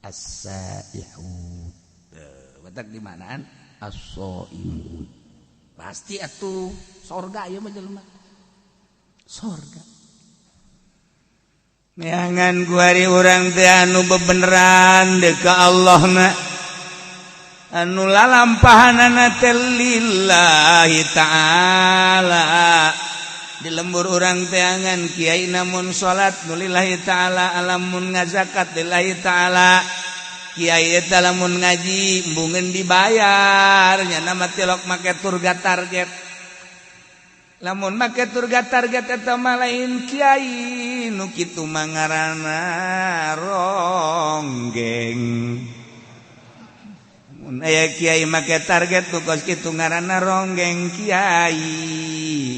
as-saihun batak di manaan as-saimun pasti atuh sorga ieu mah jelema sorga neangan kuari urang teh anu bebeneran deuk ka Allahna anu lalampahanana teh lillahi ta'ala di lembur urang teh angan kiai namun salat nu lillahi ta'ala alamun ngazakat lillahi ta'ala kiai eta lamun ngaji embungeun dibayar nya nama tilok make turga target lamun make turga target eta mah lain kiai nu kitu mah ngaranna ronggeng mun aya kiai make target tukos kitu ngaranna ronggeng kiai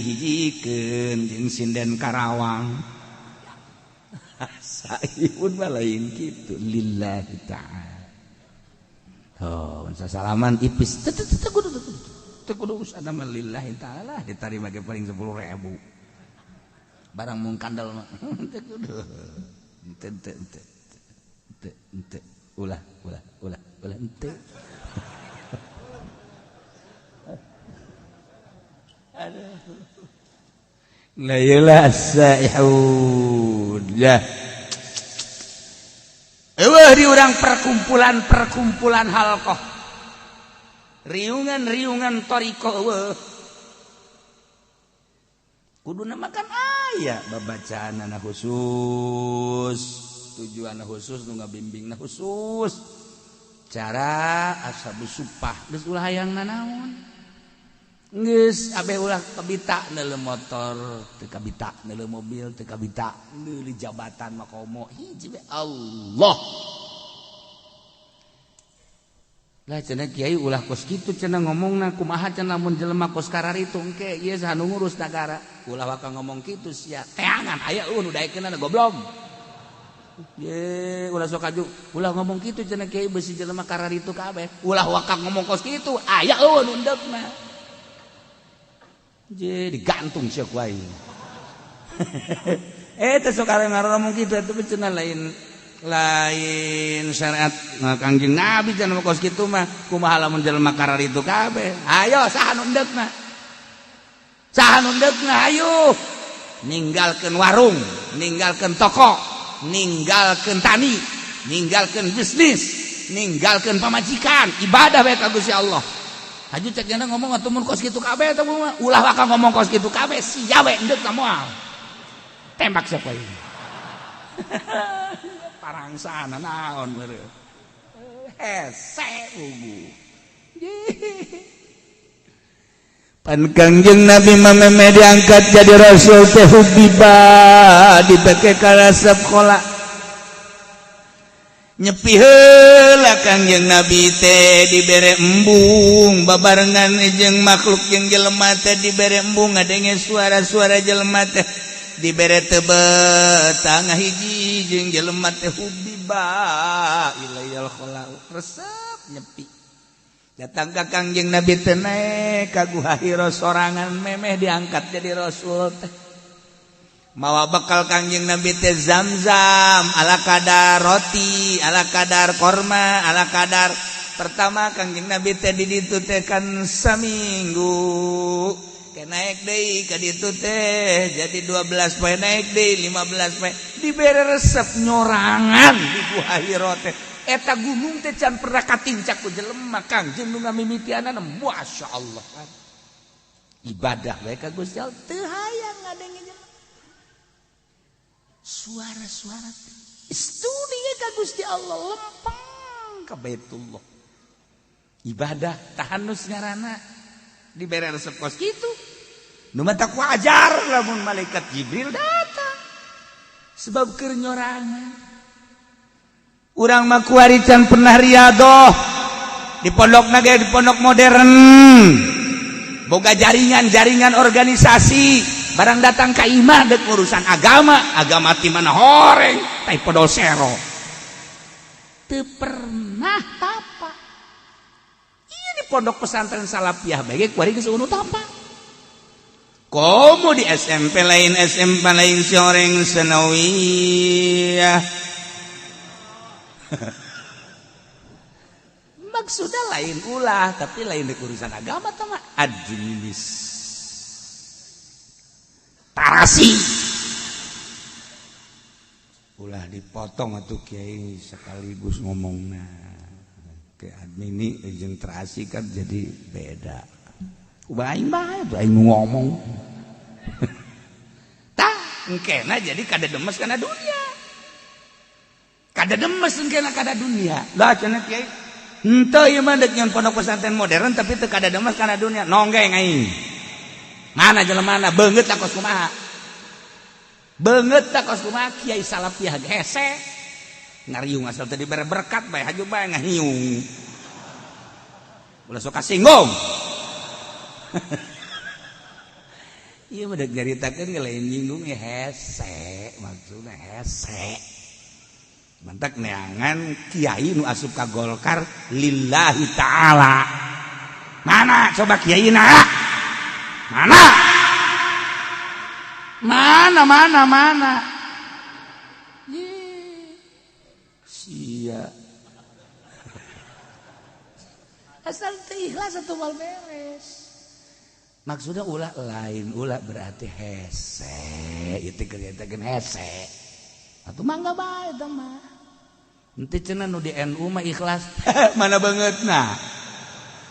hijikeun jeung sinden Karawang saihun mah lain kitu lillahi ta'ala oh sasalaman ipis teu kudu usahana mah lillahi ta'ala ditarima ge paling 10.000 barang mung kandel mah teu kudu ente ulah ente la ilaha saihud ya eueuh di urang perkumpulan halqah riungan toriko eueuh kuduna makan aya babacaanna khusus tujuanna khusus nu ngabimbingna khusus cara ashabus supah geus ulah hayang nanaon geus abe ulah kabita neuleuh motor teu kabita neuleuh mobil teu kabita neuleuh jabatan makomo hiji we Allah lah cenah kiai ulah kos kitu cenah ngomongna kumaha cenah mun jelema kos kararitu engke ieu sanu ngurus nagara ulah waka ngomong kitu sia teangan aya nu daekeunna goblok ye ulah sok aju ulah ngomong kitu cenah kiai beusi jelema kararitu kabeh ulah waka ngomong kos kitu aya nu endegna je digantung sia ku aing teh sok areng ngomong kitu atuh cenah lain syariat Kangjeng Nabi cenah kos kitu mah kumaha lamun jelema kararitu kabeh ayo saha nu endegna ayo ninggalkeun warung ninggalkeun toko ninggalkeun tani ninggalkeun bisnis ninggalkeun pamajikan ibadah bae ka Gusti Allah haju cek jana ngomong atuh mun kos kitu kabeh teh ulah waka ngomong kos kitu kabeh sia we endeg ka moal tembak sia poe parangsana naon beureuh hese ugu pan Kangjeng Nabi mameme diangkat jadi rasul teh hubiba dipake ka sekolah nyepi heula Kangjeng Nabi teh dibere embung babarengan jeung makhluk jeung jelema teh dibere embung ngadenge suara-suara jelema teh dibere tebet tangah hiji jeung jelema teh hubiba ilayal khala resep nyepi datang ka Kangjeng Nabi teh naek ka Guha Hira sorangan memeh diangkat jadi rasul teh mawa bekal Kangjeng Nabi teh Zamzam ala kadar roti ala kadar korma ala kadar pertama Kangjeng Nabi teh di ditu teh kan saminggu naik deui ka ditu teh jadi 12 poe naik deui 15 poe dibere resep nyorangan di Gua Hiro teh eta gunung teh can pernah katincak ku jelema Kang jeung nu ngamimitianana masyaallah kan ibadah bae ka Gusti Allah teu hayang ngadenge jelema suara-suara studi ka Gusti Allah lempeng ka Baitullah ibadah tahanus ngaranna dibere resep kos kitu nu mah tak wajar lamun malaikat Jibril datang sebab keur nyorangan urang mah kuari can pernah riadoh di pondokna ge di pondok modern boga jaringan organisasi barang datang ka imah dek urusan agama ti mana horeng tai podol sero teu pernah tapa ieu di pondok pesantren salafiyah bae kuari geus unu tapa komo di SMP lain soreng sanawiyah maksudnya lain ulah tapi lain dek urusan agama tah mah tarasi ulah dipotong atuh kiai sekaligus ngomongna ke admini jeung terasi kan jadi beda aing bae aing ngomong tah engkena jadi kada demes kana dunia kada demes engkena kada dunia lah cenah kiai henteu ieu mah deuk nyeun pondok pesantren modern tapi teu kada demes kana dunia nonggeng aing mana jelemana beungeut tak kos kumaha kiai salafiyah hese ngariung asal tadi dibere berkat bae haju bae ngahiung ulah sok kasinggung ieu mah deuk nyaritakeun lain nyinggung hese maksudna hese mantak neangan kiai nu asup ka Golkar lillahi taala mana coba kiaina mana sia asal teu ikhlas atuh wal beres maksudna ulah lain ulah berarti hese itu kelihatan hese atuh mangga bae tah mah henteu cenah nu di NU mah ikhlas mana bangetna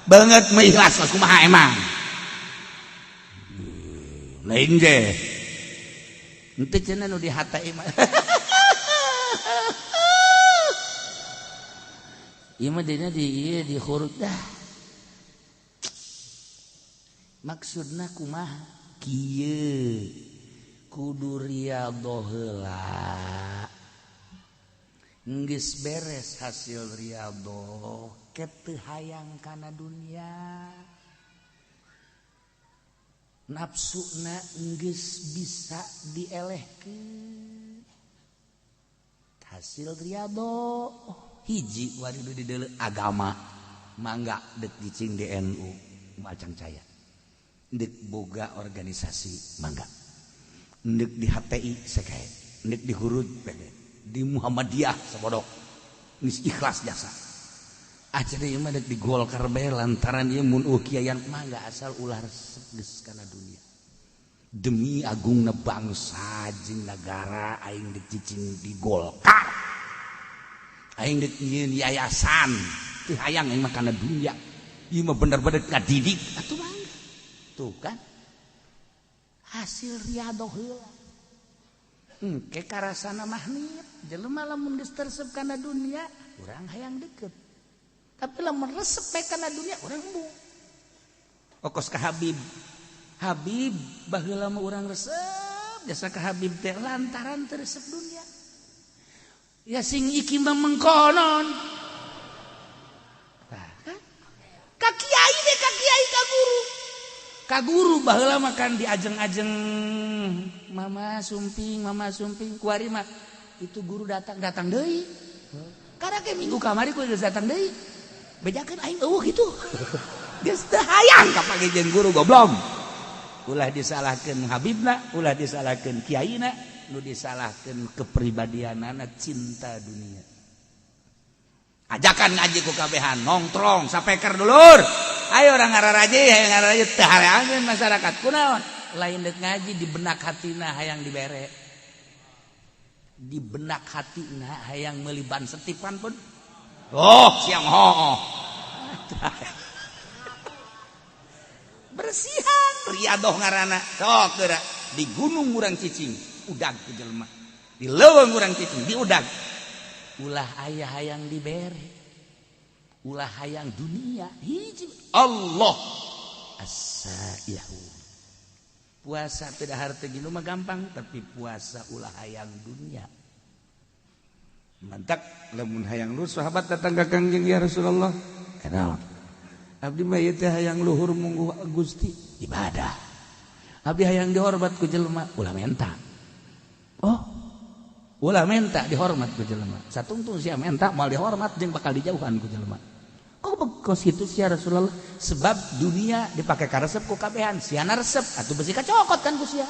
banget mah ikhlas kumaha emang lain je henteu cenah nu di HTI mah ieu mah dina di huruf dah maksudna kumaha kieu kudu riyadhah heula geus beres hasil riyadhah ket teu hayang kana dunia nafsuna geus bisa dielehkeun hasil riyadhah hiji waridu di deuleu agama mangga deuk dicing di NU macang caya deuk boga organisasi mangga deuk di HTI sakae deuk di hurud di Muhammadiyah sabodok geus ikhlas jasa acara ieu mah deuk di Golkar bae lantaran ieu mun kiayan mangga asal ulah resep geus kana dunia demi agungna bangsa jeung nagara aing deuk cicing di Golkar aing deuk nyieun yayasan teu hayang aing mah kana dunia ieu mah bener-bener ngadidik atuh mangga tuh kan hasil riyadhah heula engke karasana mah niat jelema lamun geus tersep kana dunia urang hayang deukeut tapi lamun resep bae kana dunia urang embung okos ka Habib baheula mah urang resep jasa ka Habib teh lantaran teu resep dunia ya sing iki mah mengkonon tah kan ka kiai deh ka kiai ka guru baheula mah kan diajeng-ajeng mama sumping kuari mah itu guru datang deui karena ke minggu kamari ku geus datang deui bejakeun aing eueuh kitu geus teu hayang kapage jeung guru goblok ulah disalahkeun habibna ulah disalahkeun kiaina nu disalahkeun kepribadianana cinta dunia ajakan ngaji ku kabehan nongtrong sapeker dulur ayo orang ngaraje hayang ngaraje teu hareangeun masyarakat kunaon lain deuk ngaji di benak hatina hayang dibere di benak hatina hayang meuli ban setipan pun siang hooh bersihan riadoh ngaranna sok geura di gunung urang cicing udag ku jelema di leuweung urang cicing di udag ulah aya hayang dibere ulah hayang dunia hiji Allah as-saihu puasa teu dahar teu ginu mah gampang tapi puasa ulah hayang dunia mantak lamun hayang lu sahabat datang ka Kangjeng ya Rasulullah kenal abdi mah ieu teh hayang luhur mungguh Gusti ibadah abdi hayang dihormat ku jelema ulah menta ulah menta dihormat ku jelema satungtung sia menta moal dihormat jeung bakal dijauhan ku jelema kok situ sia Rasulullah sebab dunia dipake ka resep ku kabehan sia na resep atuh besi kacokot kan ku sia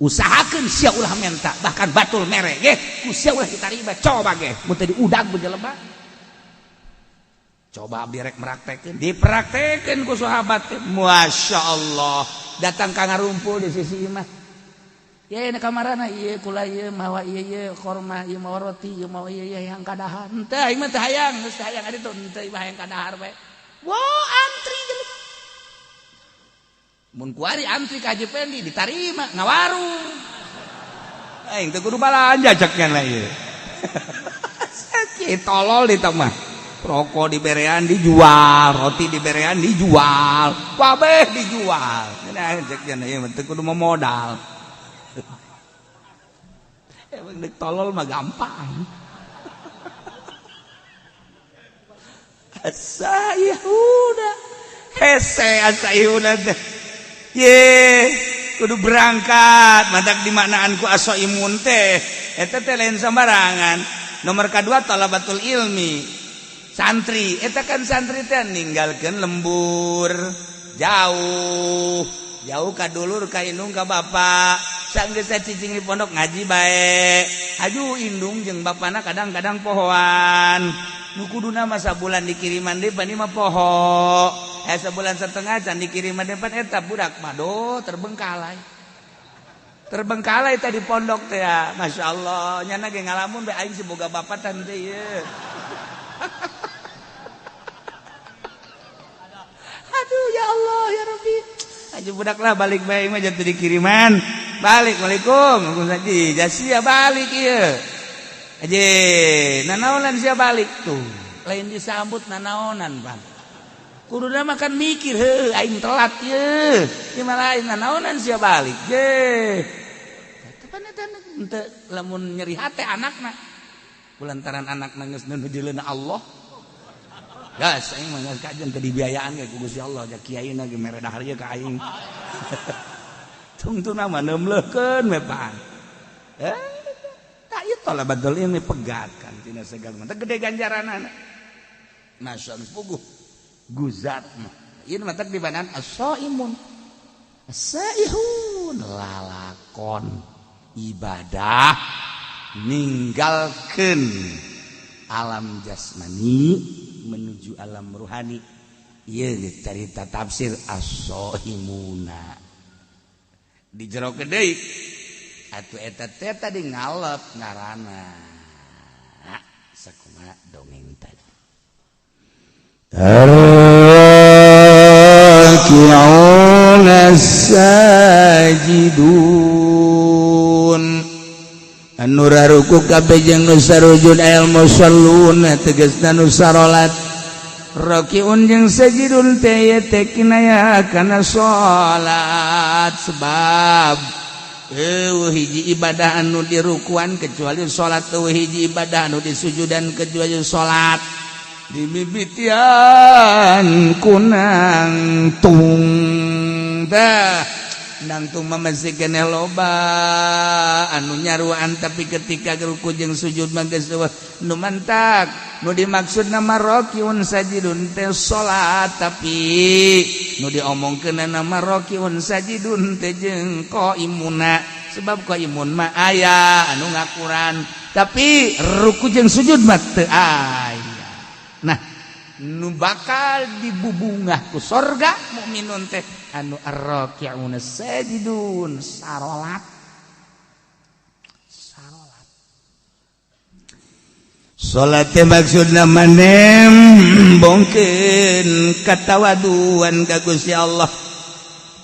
usahakeun sia ulah menta bahkan batul mere ge ku sia ulah ditarima coba ge mun teh diudag ku jelema coba abdi rek meraktekeun dipraktekeun ku sahabat masyaallah datang ka ngarumpul di sisi imah ya ini kamarana iya kula iya mawa iya korma iya mawa roti iya mawa iya yang kadahar ente aing mah teu hayang geus hayang ari tuh ente hayang kadahar bae wow antri jelema mun kuari antri ka Haji Pendi ditarima ngawarung aing teu kudu balanja ceknya lah ieu sakit tolol di mah rokok diberean dijual roti diberean dijual kabeh dijual nah ceknya ieu teu kudu modal emang dek tolol mah gampang asayuda hese asayuda ye kudu berangkat madak di manaan ku aso imun teh eta teh lain sembarangan nomor kedua talabatul ilmi santri eta kan santri teh ninggalkeun lembur jauh ka dulur ka indung ka bapak sanggeus cicing di pondok ngaji bae aju indung jeung bapana kadang-kadang pohoan nu kuduna mah sabulan dikiriman depan ieu mah poho sabulan setengah can dikiriman depan eta budak mah terbengkalai teh di pondok teh ya masyaallah nyana ge ngalamun bae aing siboga bapatan teh ieu aduh ya Allah ya Rabbi aja budak lah balik bae mah jatuh dikiriman balik waalaikum saji jasia balik ieu aje nanaonan sia balik tuh lain disambut nanaonan Bang kuduna makan mikir heuh aing telat ieu ieu mah lain nanaonan sia balik ye tepan eta henteu lamun nyeri hate anakna kulantaran anakna geus nujuleuna Allah gas aing mah geus kajen teu dibiayaan ge ku Gusti Allah ja kiaina ge mere dahar ieu ka aing tungtuna mah neumleukeun we Pak tah ieu talabatul ilmi pegat kan tina segala mah gede ganjaranana masyaallah puguh guzat mah ieu mah teh dibanan as-shaimun as-saihun lalakon ibadah ninggalkeun alam jasmani menuju alam ruhani ieu cerita tafsir as-shaimuna di jero deui atuh eta teh tadi ngalep ngaranna sakumaha dongeng tadi raki'una sajidun anu raruku kabeh jeung nu sarujud al musalluna tegasna nu sarolat rakiun jeung sajidun teh teh kinaya kana salat sebab hiji ibadah anu dirukuan kecuali salat hiji ibadah anu disujudan kecuali salat dimimitian kunang tung dah nangtung masih kene loba anu nyaruan tapi ketika ruku jeung sujud mah geus nu mantak nu dimaksud nama rakiun sajidun teh salat tapi nu diomongkeun nama rakiun sajidun teh jeung qaimuna sebab qaimun mah aya anu ngakuran tapi ruku jeung sujud mah teu aya nah nu bakal dibubungah ku sorga mukminun teh anu arraki'una sajidun sarolat salat teh maksudna manem bongkeun katawaduan ka Gusti Allah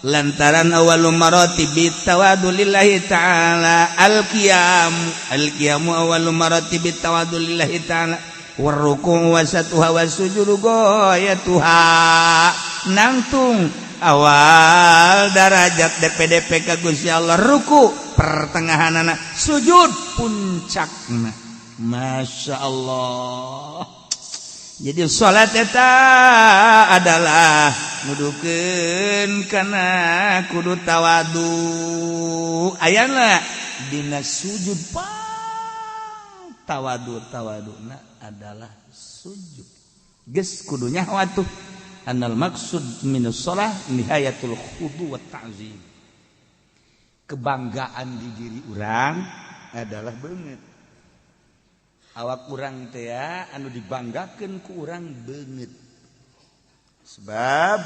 lantaran awalul maratibi tawadu lillahi ta'ala al-qiyamu awalul maratibi tawadu lillahi ta'ala warruku wasatuha wasujudu goyatuha nangtung awal darajat DPDP ka Gusti Allah ruku pertengahanana sujud puncakna Masya Allah. Jadi salat eta adalah nudukeun kana kudu tawadu ayana dina sujud tawaduna adalah sujud geus kudunya watuh anal maksud minus shalah nihayatul khudu wa ta'zim kebanggaan di diri urang adalah beungeut awak urang teh ya anu dibanggakeun ku urang beungeut sebab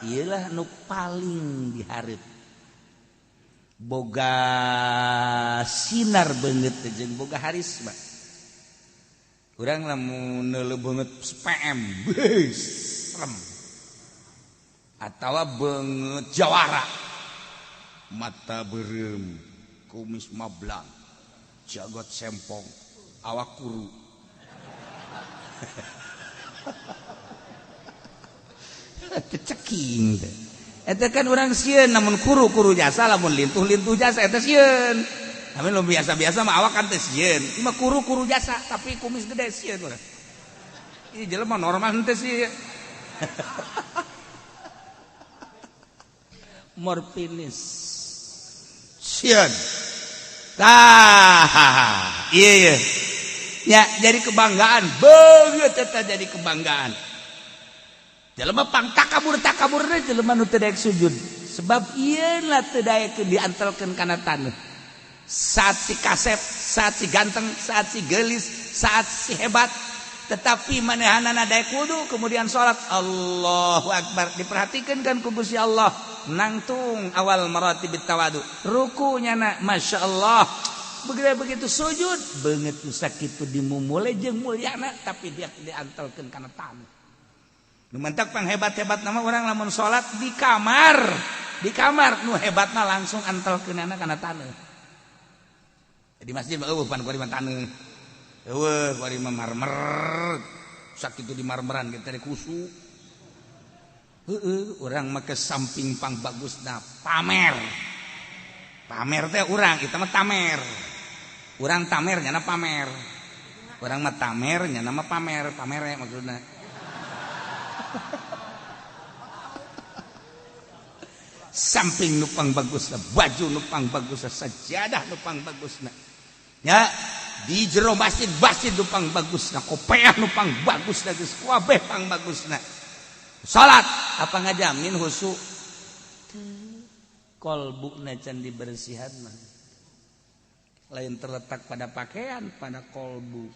iyalah nu paling dihareup boga sinar beungeut teh jeung boga harisma urang lamun neuleuh beungeut spm beus serem atawa beungeut jawara mata beureum kumis mablang jagot sempong awak kuru ceking teh eta kan urang sieun namun kuru jasa lamun lintuh jasa eta sieun namun lu biasa mah awak kan teh sieun ieu mah kuru jasa tapi kumis gede sieun urang ieu jelema normal teh sieun morfinis sieun iya ya jadi kebanggaan beungeut eta jadi kebanggaan jelema pang takabur teh jelema nu teu daek sujud sebab ieu lah teu daek diantelkeun kana taneuh saat si kasep saat si ganteng saat si geulis saat si hebat tetapi manehanana daek wudu kemudian salat Allahu akbar diperhatikeun kan ku Gusti Allah nangtung awal maratibit tawadu rukunya na masyaallah begitu sujud beungeut nu sakitu dimumule jeung mulyana tapi dia diantelkeun kana taneuh nu mentak pang hebat-hebat nama urang lamun salat di kamar nu hebatna langsung antelkeunana kana taneuh di masjid mah eueuh pan kuari mah taneuh eueuh kuari mah marmer sakitu di marmeran ge teh kusu urang mah ke samping pang bagusna pamer teh urang kita mah tamer urang tamer nyana pamer urang mah tamer nyana mah pamer maksudna samping nu pang bagusna baju nu pang bagusna sajadah nu pang bagusna nya di jero masjid nu pang bagusna kopeah nu pang bagusna geus kabeh pang bagusna salat apa ngajamin husu kolbuna can dibersihan mah lain terletak pada pakaian pada kolbu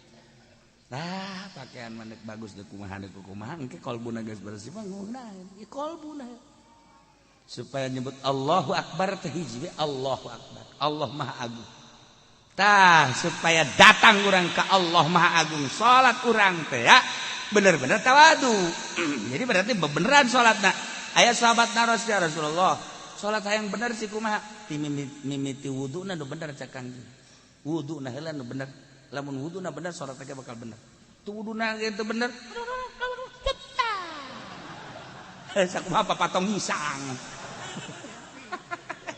pakaian mandek bagus deh kumaha engke kolbuna geus bersih mah ngunaheun ieu kolbuna supaya nyebut Allahu akbar teh hiji Allahu akbar Allah maha agung supaya datang urang ka Allah maha agung salat urang teh ya bener-bener tawadu jadi berarti beneran salatna aya sahabatna Rasulullah salat hayang bener sih kumaha ti mimiti wuduna nu bener cak Kang wuduna heula nu bener lamun wuduna bener salat teh bakal bener tu wuduna ge teu bener sakumaha papatong hisang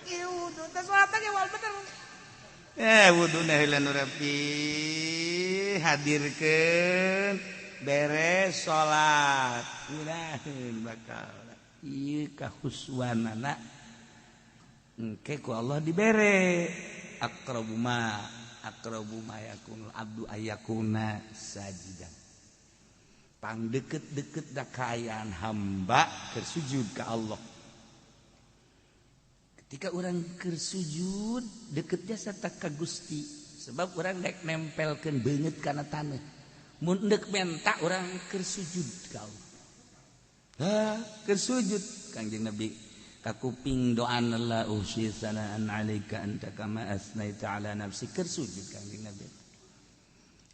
ieu wudu teh salat teh wal bener wuduna heula nu rapi hadirkeun beres salat mudaheun bakal ieu kahuswanana engke ku Allah dibere aqrabu ma yakunul abdu ayakuna sajidan pang deket-deket da kaayaan hamba keur sujud ka Allah ketika urang keur sujud deket jasa ka Gusti sebab urang daek nempelkeun beungeut kana taneuh mun deuk menta urang keur sujud ka Allah. Keur sujud Kangjeng Nabi ka kuping doan la usyi sanaan alaika anta kama asnaita ala nafsi keur sujud Kangjeng Nabi.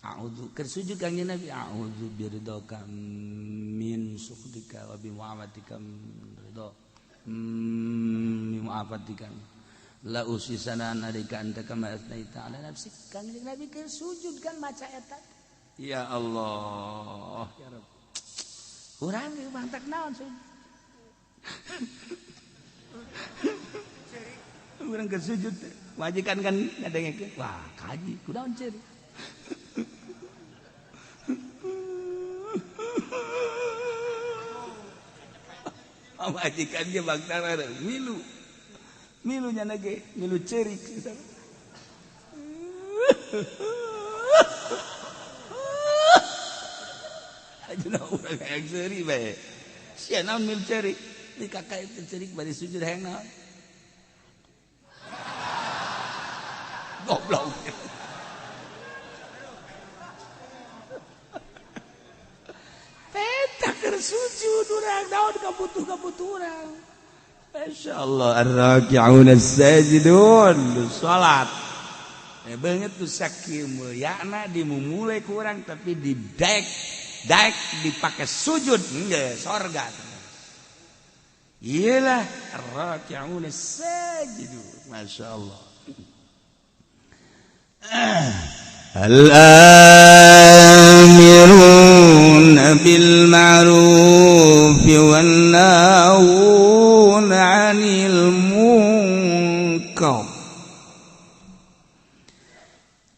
A'udzu keur sujud Kangjeng Nabi a'udzu biridaka min sukhtika wa bi mu'afatika ridha min mu'afatika la usyi sanaan alaika anta kama asnaita ala nafsi. Kangjeng Nabi keur sujud kan maca eta. Ya Allah ya Rabb. Urang ieu mantak naon sujud. Urang keur sujud majikan kan ngadengekeun wah kaji kunaon ceurik. Majikan ge baktara milu. Milu nya ge milu ceurik. Ajeuna urang hayang seuri bae. Sia naon mil ceurik? Di kakak itu ceurik bari sujud hayang naon? Goblok. Peta keur sujud urang naon kabutuh urang. Masyaallah ar-raki'un as-sajidun salat. Beungeut tuh sakieu mulyana dimumulai ku urang tapi daek dipakai sujud geus sorga. Iyalah ar-raki'un as-sajidun. Masyaallah. Al-amiruna bil ma'ruf wan nahuna 'anil munkar.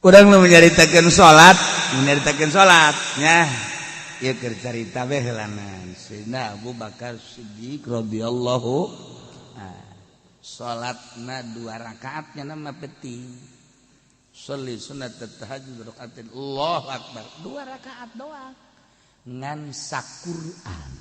Urang nu nyaritakeun salat nya. Ieu keur carita we heulanan. Sayyidina Abu Bakar Siddiq radhiyallahu salatna 2 rakaat nya nama penting. Sholli sunat tahajud rakaatin Allahu akbar 2 rakaat doang ngan saquran.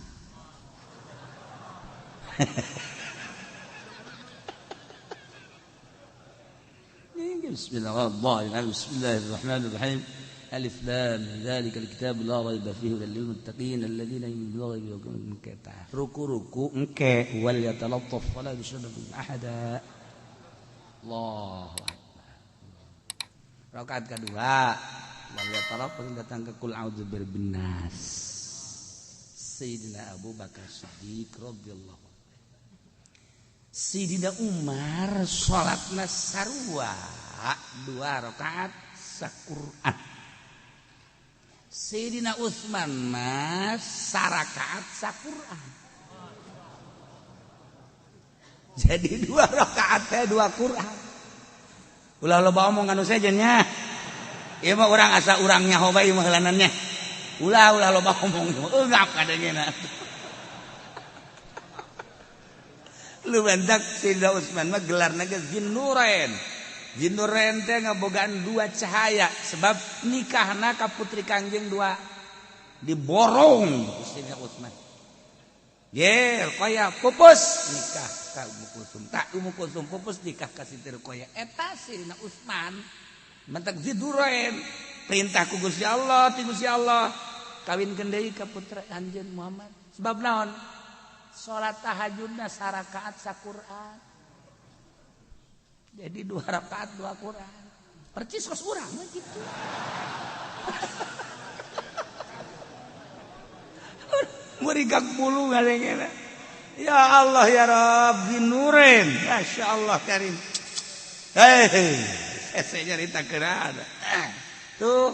Bismillahirrahmanirrahim. Alif lam dzalikal kitab la raiba fihi hudal lil muttaqin alladziina yu'minuna bil ghaibi. Ruku engke wal yatalattaf wala yushriku ahada. Allahu akbar. Rakaat kedua wal taraf datang ke kul a'udzu birabbin nas. Sayyidina Abu Bakar Siddiq radhiyallahu. Sayyidina Umar salatna sarua 2 rakaat saquran. Sayyidina Utsman mah sarakaat saquran. Jadi 2 rakaat teh 2 Quran. Ulah loba omong anu sejen nya. Ieu mah urang asa urang nyaho bae mah heulanannya. Ulah loba omong eungap kadengena. Lu bentak Sayyidina Utsman mah gelarna ge Zinnurain. Zinnurain teh ngabogaan 2 cahaya sebab nikahna ka putri Kangjeng 2 diborong Sayyidina Utsman. Ye, Ruqayyah pupus nikah ka Ummu Kulsum. Tak Ummu Kulsum pupus nikah ka Siti Ruqayyah. Eta Sayyidina Utsman mentak Zinnurain perintah ku Gusti Allah, ti Gusti Allah kawinkeun deui ka putra anjeun Muhammad. Sebab naon? Salat tahajudna sarakaat saquran. Jadi 2 rakaat 2 Quran. Percis kos urang mah kitu. Murigak bulu ngadengena. Ya Allah ya Rabb Zinnurain. Masyaallah karim. Hei, saya nyarita keurang. Tuh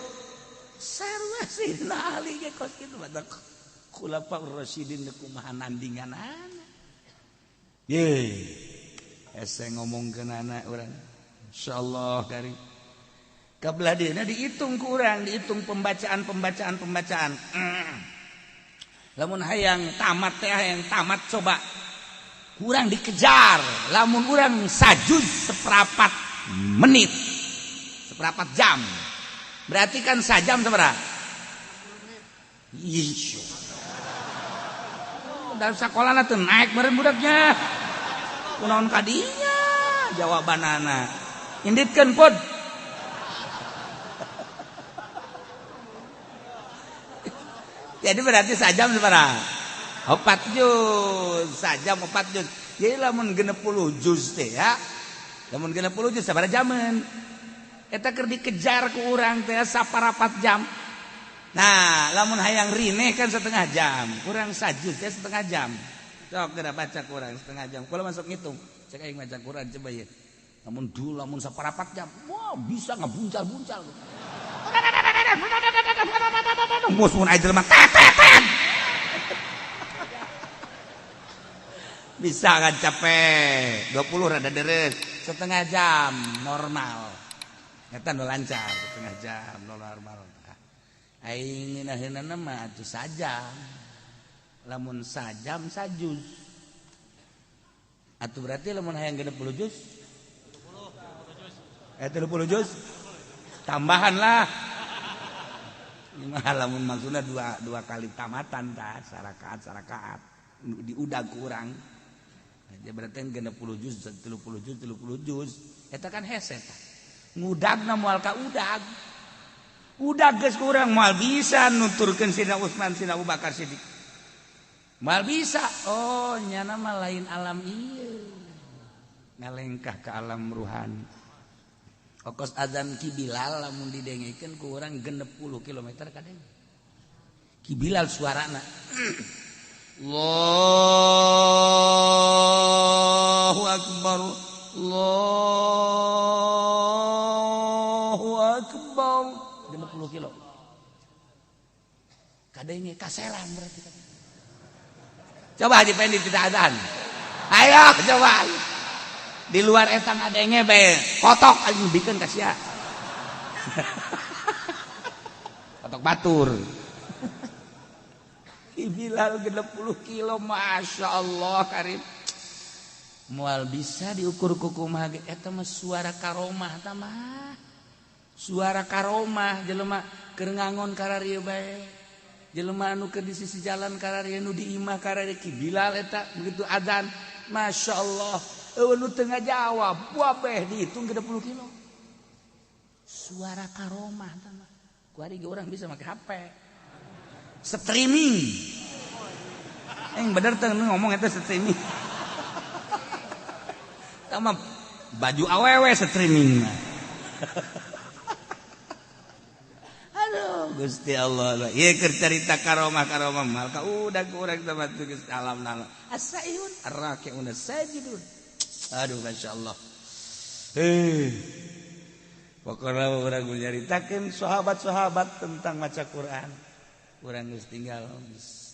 sarua Sayyidina Ali ge kos kitu badak Khulafaur Rasyidin kumaha nandinganana. Ye. Ese ngomongkeunana urang. Insyaallah karim. Kabelah dieuna dihitung ku urang, dihitung pembacaan. Lamun hayang tamat teh hayang tamat coba kurang dikejar. Lamun urang sajuz 1/4 menit 1/4 jam berarti kan sajam sabaraha? Iya. Dalam sekolahna teu naik meureun budaknya. Kunaon kadinya jawabanana. Inditkeun pod. Jadi berarti sajam sabaraha? 4 juz. Sajam 4 juz. Jadi lamun 60 juz teh ya. Lamun 60 juz sabaraha jaman? Eta keur dikejar ku urang teh saparapat jam. Nah, lamun hayang rineh kan setengah jam. Kurang sajuz teh setengah jam. Sok geura baca kurang setengah jam. Kula masuk ngitung. Cek aing maca Quran coba ya. Lamun saparapat jam. Wah, bisa ngabuncal-buncal. Mus mun aya jelema tetet. Bisa kan capek. 20 rada deres. Setengah jam normal. Eta nu lancar setengah jam normal. Aing ngeunaheunana mah atuh sajam. Lamun sajam sajuz. Atuh berarti lamun hayang 60 juz 30 juz tambahan lah. Lamun maksudna dua kali tamatan tah sarakaat diudag kurang. Jadi berarti 60 juz 30 juz eta kan hese tah. Ngudagna moal ka udag. Udah geus kurang moal bisa nuturkeun Sidina Utsman Sidina Abu Bakar Siddiq. Moal bisa. Oh, nyana mah lain alam ieu. Ngalengkah ke alam ruhani. Okos azan Ki Bilal lamun didengikeun ku urang 60 km kadeng. Ki Bilal suarana. Allahu akbar. Allahu akbar. 60 kilo. Kadenge kaselang berarti. Coba Haji Pendi tidak azan. Ayo coba. Di luar eta ngadenge bae kotok aja bikin ka sia. Kotok batur. Ki Bilal 60 kilo Masya Allah Karim. Moal bisa diukur kukumaha ge eta mah suara karomah tah mah. Suara karomah jelema keur ngangon kararieu bae. Jelema anu keur di sisi jalan kararieu nu di imah kararieu Ki Bilal eta begitu adzan Masya Allah. Nu tengah jawab wabeh dihitung 30 kilo. Suara karomah tah mah. Ku ari ge urang bisa make HP. Streaming. Bener teh ngomong eta streaming. Tah mah baju awewe streaming. Aduh Gusti Allah. Ieu keur carita karomah mal ka udag urang teh batu geus alamna. As-saihun ar-raki'un as-sajidun. Aduh Masya Allah. Pokoknya orang nyaritakeun sahabat-sahabat tentang maca Quran. Urang geus tinggal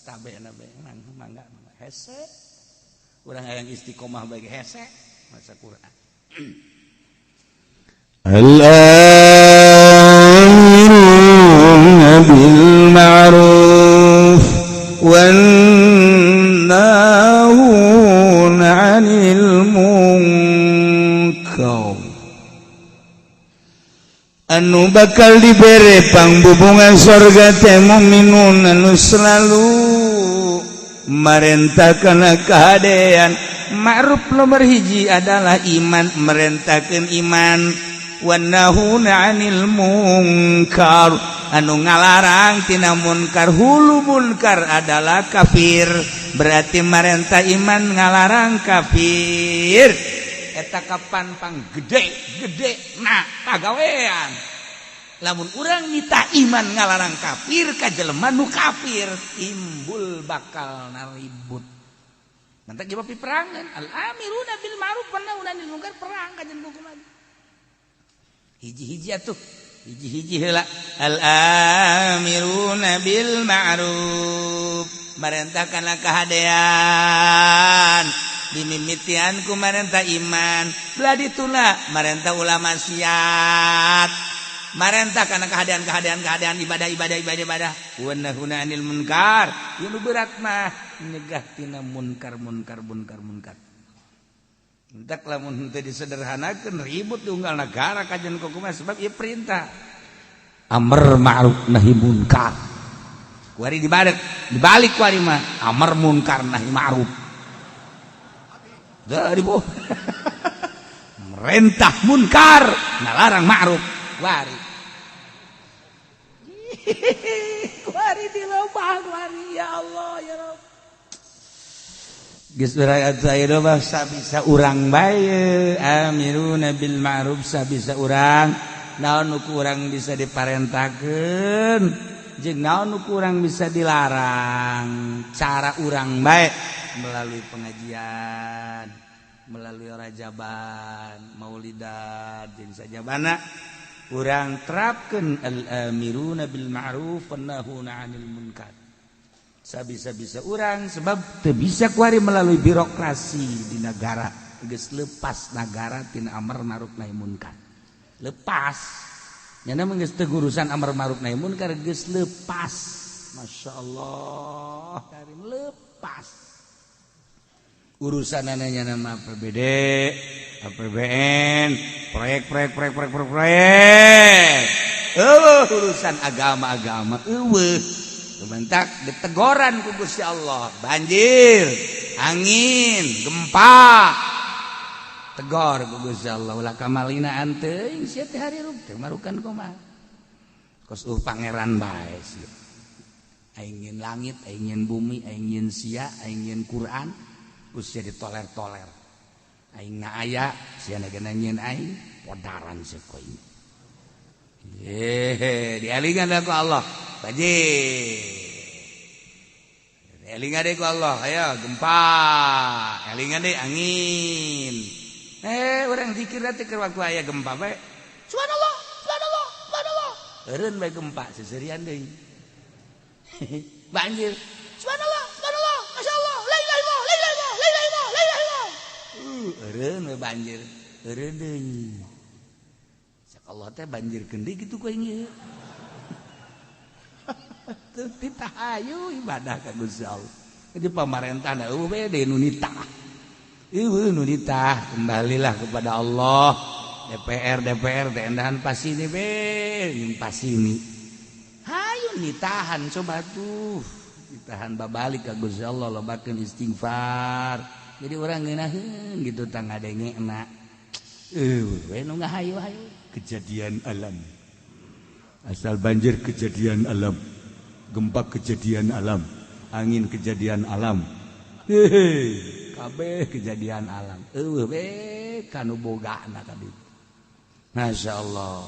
tabena bae mangga hese. Urang hayang istiqomah bae hese maca Quran. Al-amiruna bil ma'ruf wan nahuna 'anil munkar. Anu bakal dibere pangbubungan surga teh mukminun anu selalu merentahkeun kahadean. Ma'ruf nomor hiji adalah iman, merentahkeun iman. Wan nahuna 'anil munkar, anu ngalarang tina munkar. Hulu munkar adalah kafir, berarti merentah iman ngalarang kafir. Eta kapan pang gede nah pagawean. Lamun urang mita iman ngalarang kafir ka jelema nu kafir, timbul bakal naribut. Mantap jawab peperangan. Al-amiruna bil ma'ruf wan nahuna 'anil munkar, perang ka jeung kumaha. Hiji-hiji atuh. Hiji-hiji heula. Al-amiruna bil ma'ruf, merentahkanlah kahadean. Dimimitian ku marentah iman. Beladituna marentah ulama maksiat. Marentah kana keadaan ibadah. Wa nahuna 'anil munkar. Ieu nu berat mah nyegah tina munkar. Entak lamun teu disederhanakeun ribut diunggal negara kajen kumaha sebab ieu perintah. Amr ma'ruf nahi munkar. Kuari dibalik kuari mah amr munkar nahi ma'ruf. Dari boh. Merentah munkar, nalarang ma'ruf. Wari. kuari di lobah kuari ya Allah ya Rabb. Geus urang atuh aya mah sabisa urang bae amiruna bil ma'ruf sabisa urang naon nu urang bisa diparentakeun jeung naon nu urang bisa dilarang. Cara urang bae melalui pengajian, melalui rajaban, maulidan jeung sajabana urang terapkeun al-amiruna bil ma'ruf wan nahuna 'anil munkar. Sabisa-bisa urang sebab teu bisa kuari melalui birokrasi di negara geus leupas negara tina amar ma'ruf nahi munkar. Lepas nyana mah geus teu urusan amar ma'ruf nahi munkar geus leupas. Masyaallah karim lepas. Urusan nyana mah APBD, APBN, proyek. Urusan agama eueuh. Bentak ditegoran ku Gusti Allah, banjir, angin, gempa. Tegor ku Gusti Allah, ulah kamalina anteuing sia teh hari rub teh marukan kumaha. Kos pangeran bae sia. Aingin langit, aingin bumi, aingin sia, aingin Quran, Gusti ditoler-toler. Aing aya, sia ngeunanyeun aing, podaran sia ku aing. Dialingan ku Allah. Banjir. Elingan deh ku Allah, ayo gempa. Elingan deh angin. Orang zikir teh keur waktu aya gempa bae. Subhanallah, subhanallah, subhanallah. Eureun bae gempa seserian deui. Banjir. Subhanallah, subhanallah, masyaallah, la ilaha illallah, la ilaha illallah, la ilaha illallah, la ilaha illallah. Eureun bae banjir. Eureun deui. Sak Allah teh banjir deui kitu ku aing ieu. Tita hayu ibadah ka Gusti Allah. Jadi pamarentahna eueuh we deui nu nitah. Eueuh nu nitah kembalilah kepada Allah. DPR teh endahan pasini be, jeung pasini. Hayu nitahan coba tuh. Ditahan babalik ka Gusti Allah lobakeun istighfar. Jadi urang ngeunaheun gitu tang ngadengena. Eueuh we nu ngahayu-hayu kejadian alam. Asal banjir kejadian alam. Gempa kejadian alam, angin kejadian alam, kabeh kejadian alam. Kanu bogana kaditu. Masya Allah.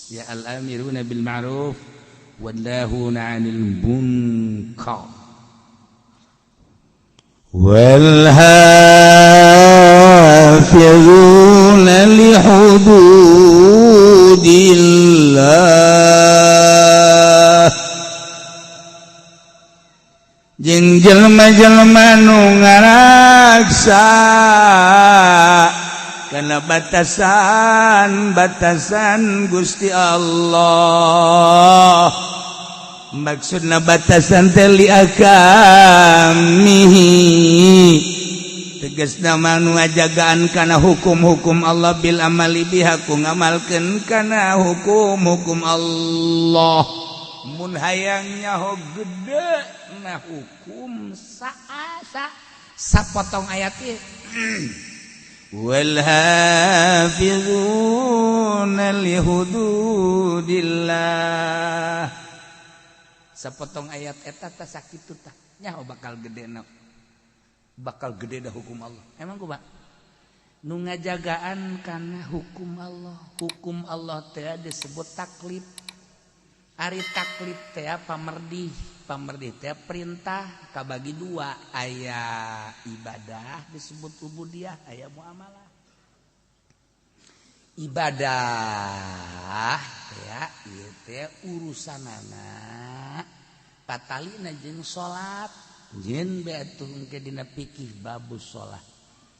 Ya al-amiruna bil ma'ruf wan nahuna 'anil munkar wal hafizuna li hududillah. Jeung jelema-jelema nu ngaraksa kana batasan Gusti Allah. Maksudna batasan teh li akamihi. Tegasna mah nu ngajagaan kana hukum-hukum Allah bil amali biha ku ngamalkeun kana hukum-hukum Allah. Mun hayang nyaho gede na hukum sapotong ayat ieu wal hafizuna li hududillah. Sapotong ayat eta teh sakitu tah nyaho bakal gede dah hukum Allah. Emang kumaha nu ngajagaan kana hukum Allah. Hukum Allah teh disebut taklif. Ari taklif teh pamerdih teh perintah kabagi dua, aya ibadah disebut ubudiyah, aya muamalah. Ibadah ya ieu teh urusanana patalina jeung salat, jeung beatuh engke dina fikih babus salat.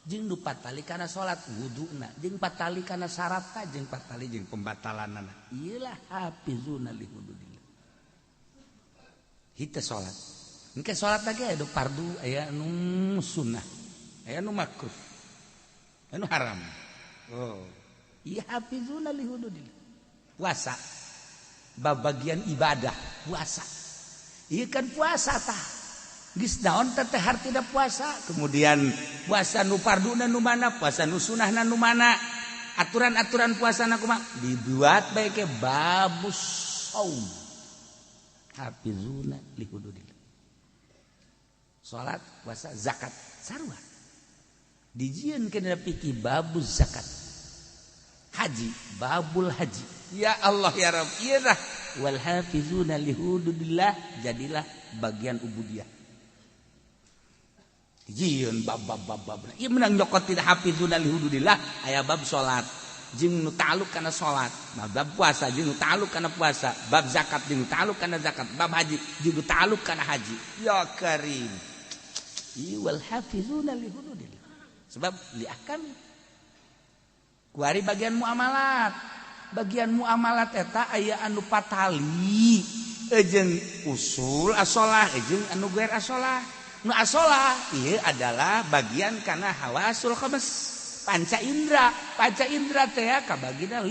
Jeung nu patali kana salat wuduna, jeung patali kana syaratna, jeung patali jeung pembatalanana. Ieulah hafizuna li hududillah. Hite salat. Engke salat lagi aya fardu, aya nu sunnah, aya nu makruh, anu haram. Oh. Ieu hafizuna li hududillah. Puasa. Bagian ibadah, puasa. Ieu kan puasa tah. Geus naon teh hartina puasa? Kemudian puasa nu farduna nu mana, puasa nu sunnahna nu mana? Aturan-aturan puasana kumaha? Dibuat bae ke babus saum. hafizuna li hududillah. Salat, puasa, zakat sarua. Dijieun kana piki babul zakat. Haji, babul haji. Ya Allah ya Rabb, ieu dah wal hafizuna li hududillah jadilah bagian ubudiyah. Dijieun bab. Ieu menang nyokot tidak hafizuna li hududillah aya bab salat. Jeung nu taluk kana salat, bab puasa jeung nu taluk kana puasa, bab zakat jeung nu taluk kana zakat, bab haji jeung nu taluk kana haji. Ya Karim. Wal hafizuna li hududillah. Sebab li ahkam. Kuari bagian muamalat. Bagian muamalat eta aya anu patali, jeung usul asolah, jeung anu gair asolah. Nu asolah ieu adalah bagian kana hawasul khamis. Panca indra teh kabagina 5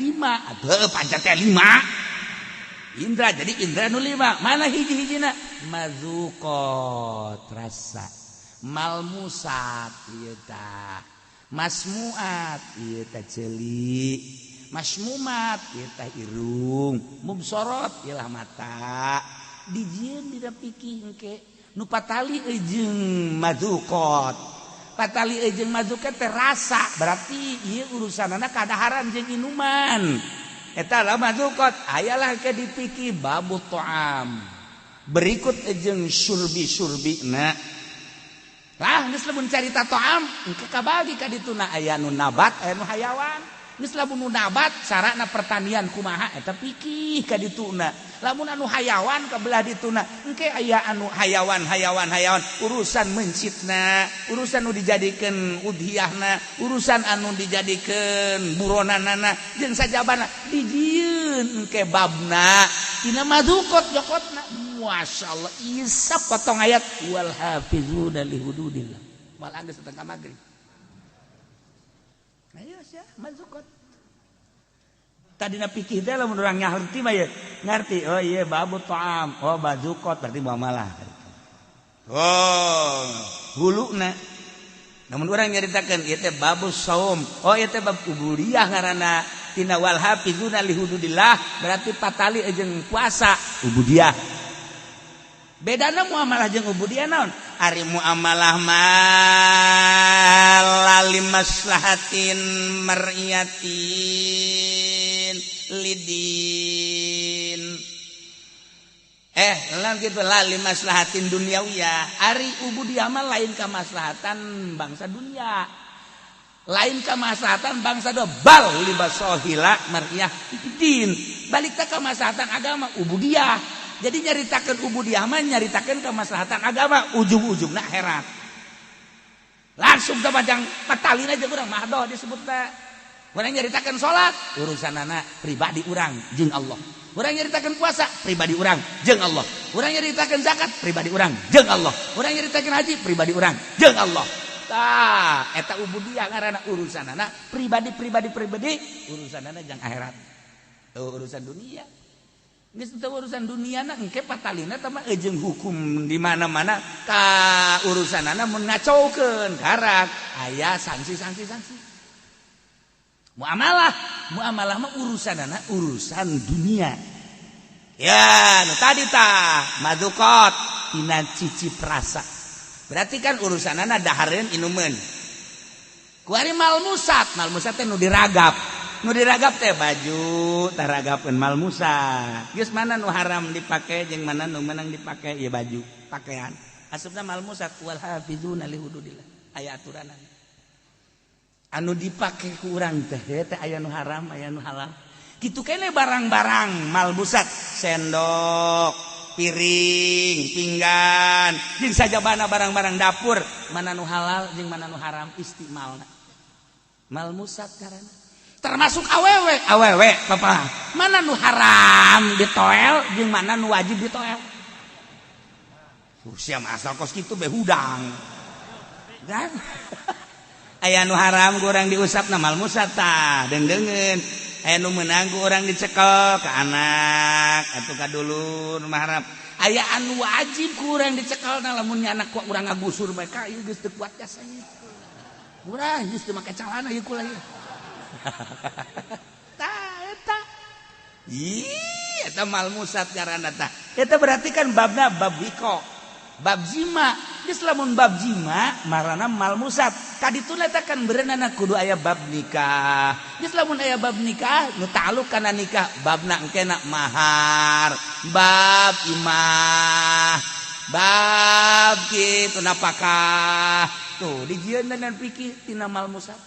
atuh panca teh 5 indra jadi indra nu 5 mana hiji-hijina mazuqat rasa malmusat ieu tah masmuat ieu tah ceuli masmumat ieu tah irung mubsarat ieu mata dijieun dina pikih engke nu patali jeung mazuqat patali jeung mazuqat teh rasa berarti ieu urusanana kadaharan jeung inuman eta lah mazuqat ayalah ke dipiki babut ta'am berikut jeung surbi-surbina lah geus lamun carita ta'am engke kabagi ka dituna aya nu nabat aya nu hayawan geus lamun nu nabat sarana pertanian kumaha eta pikih ka dituna lamun anu hayawan kabelah dituna engke aya anu hayawan urusan mencitna urusan nu dijadikeun udhiyahna urusan anu dijadikeun buronanana jeung sajabana dijieun engke babna tina mazuqat jokotna masyaallah isap potong ayat wal hafizuna li hududillah mal geus setengah magrib ayo sia mazuqat tadina pikih teh lamun urang ngarti mah ya ngarti oh iya babut ta'am oh mazuqat berarti muamalah oh huluna namun urang nyaritakeun ieu teh babus saum oh ieu teh bab ubudiyah ngaranna tina wal hafizuna li hududillah berarti patali jeung puasa ubudiyah bedana muamalah jeung ubudiyah naon ari muamalah mah limaslahatin mar'iyatin lidin lan kitu la limaslahatin dunyawiyah ari ubudiyah mah lain ka maslahatan bangsa dunia lain ka maslahatan bangsa do bal libasahila mar'iyah din balik ka maslahatan agama ubudiyah jadi nyaritakeun ubudiyah mah nyaritakeun kemaslahatan agama ujung-ujungna akhirat langsung ka bajang patalina jeung urang mah doh disebutna urang nyaritakeun salat urusanana pribadi urang jeung Allah urang nyaritakeun puasa pribadi urang jeung Allah urang nyaritakeun zakat pribadi urang jeung Allah urang nyaritakeun haji pribadi urang jeung Allah tah eta ubudiyah ngaranna urusanana pribadi urusanana jeung akhirat urusan dunia geus teu urusan duniana engke patalina teh mah jeung hukum di mana-mana ka urusanana mun ngacaukeun karak aya sanksi muamalah mah urusanana urusan dunia ya nu tadi tah mazuqat tina cicip rasa berarti kan urusanana dahareun inumeun kuari malmusat teh nu diragap teh baju taragapeun malmusat geus mana nu haram dipake jeung mana nu meunang dipake ieu baju pakaian asupna malmusat wal hafizuna li hududillah aya aturanna anu dipake ku urang teh aya nu haram aya nu halal kitu keneh barang-barang malmusat sendok piring pinggan jeung sajabana barang-barang dapur mana nu halal jeung mana nu haram istimalna malmusat karana termasuk awewe papa mana nu haram ditoel jeung mana nu wajib ditoel sia asal kos kitu behudang kan aya nu haram ku urang diusapna malmusat tah deungeun aya nu meunang ku urang dicekel ka anak atuh ka dulur mah haram aya anu wajib ku urang dicekelna lamun anak ku urang ngagusur bae ka ieu geus teu kuat jasanya urang geus teu make calana ieu kula ieu eta malmusat karana tah Eta berarti kan babna bab wiko, bab jima. Geus lamun bab jima marana mal musab. Kadituna eta kan berenana kudu aya bab nikah. Geus lamun aya bab nikah nu ta'alluq kana nikah, babna engkena mahar, bab imah, bab kitu napakah. Tuh dijieun dan fikih tina mal musab.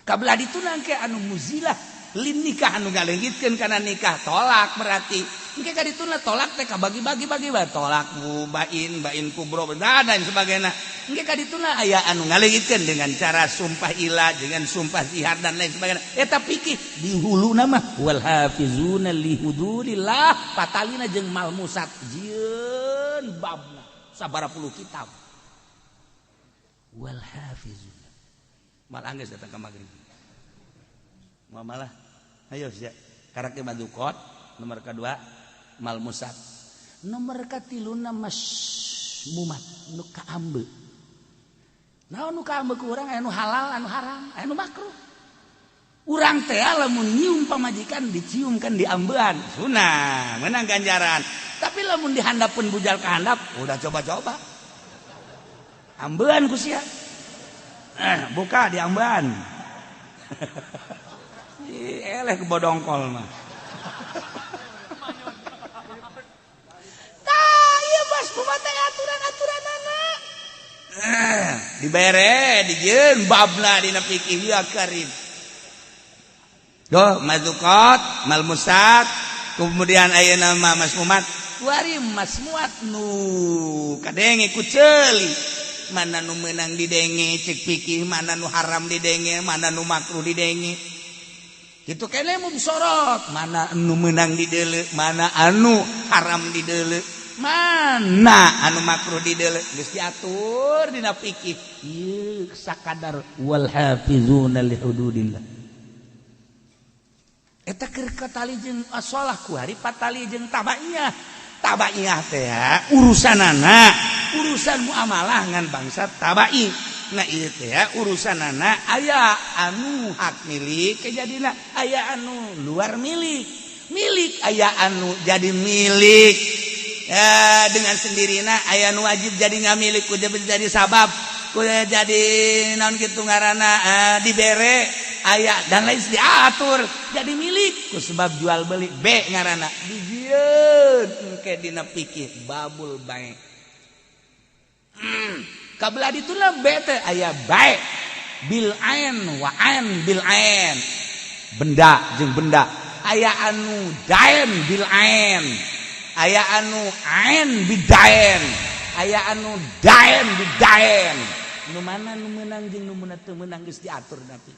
Kabelah dituna engke anu muzilah lin nikah anu ngaleungitkeun kana nikah tolak berarti engke kadituna tolak teh kabagi-bagi tolak bain kubro dan sebagainya. Engke kadituna aya anu ngaleungitkeun dengan cara sumpah ilah, dengan sumpah zihar dan lain sebagainya. Eta pikir di huluna mah wal hafizuna li hududillah patalina jeung mal musad jieun babna sabaraha puluh kitab. Wal hafizuna mal anggeus datang ka magrib. Malah ayo sia karake madukot nomor kedua mal musab nomor katiluna masmumat nu kaambe naon nu kaambe ku urang anu halal anu haram anu makruh urang teh lamun nyium pamajikan diciumkan di ambean sunah menang ganjaran tapi lamun dihandapeun bujal ka handap udah coba-coba ambean ku sia buka di ambean eleh ke bodongkol mah. Tah ieu Mas kumaha teh aturan-aturanana. Dibere dijieun babna dina fikih ya karim. Doh mazukot, mal musad, kemudian ayeuna mah masmumat. Kuari masmuat nu kadenge ku ceuli. Mana nu meunang didenge cek fikih, mana nu haram didenge, mana nu makruh didenge. Itu kene mun sorot mana anu meunang di deuleu mana anu haram di deuleu mana anu makruh di deuleu geus diatur dina fikih ieu sakadar wal hafizuna li hududillah eta keur katali jeung shalah kuari patali jeung tabaiyah teh urusan muamalah ngan bangsa tabai. Nah ieu teh urusanana aya anu hak milik kejadina aya anu luar milik aya anu jadi milik dengan sendirina aya anu wajib jadi ngamilik kudu jadi sabab kudu jadi naon kitu ngaranna dibere aya dan lain diatur jadi milik ku sebab jual beli B ngaranna dijieun engke dina fikih babul bai. Kabelah dituna bete aya baik bil ain wa ain bil ain benda jeung benda aya anu daen bil ain aya anu ain bidaen aya anu daen bidaen nu mana nu meunang jeung nu teu meunang geus diatur nanti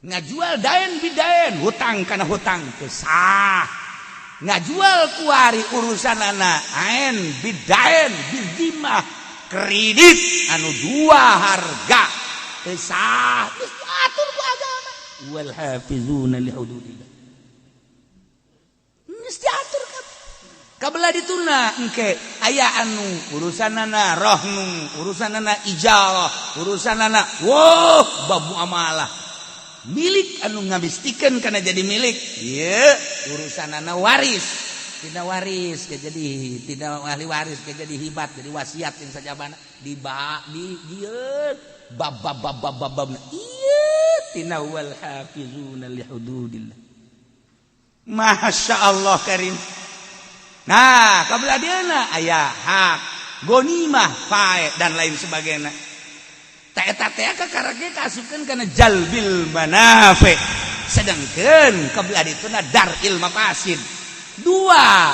ngajual daen bidaen hutang kana hutang teu sah ngajual kuari urusanana ain bidaen bizimah kredit anu dua harga sah geus diatur ku agama wal hafizuna li hududillah geus diatur kabelah dituna engke aya anu urusanana rohnu urusanana ijarah urusanana bab muamalah milik anu ngabistikeun kana jadi milik ieu urusanana waris tidak waris jadi tidak ahli waris jadi hibat jadi wasiat yang sajabana di bab ieu tina wal hafizuna li hududillah masyaallah karim. Nah kabelah dieuna aya hak gonimah fae dan lain sebagainya eta teh kakarage kasupkeun kana jalbil manafi sedangkeun kabelah dituna daril mafasid. Dua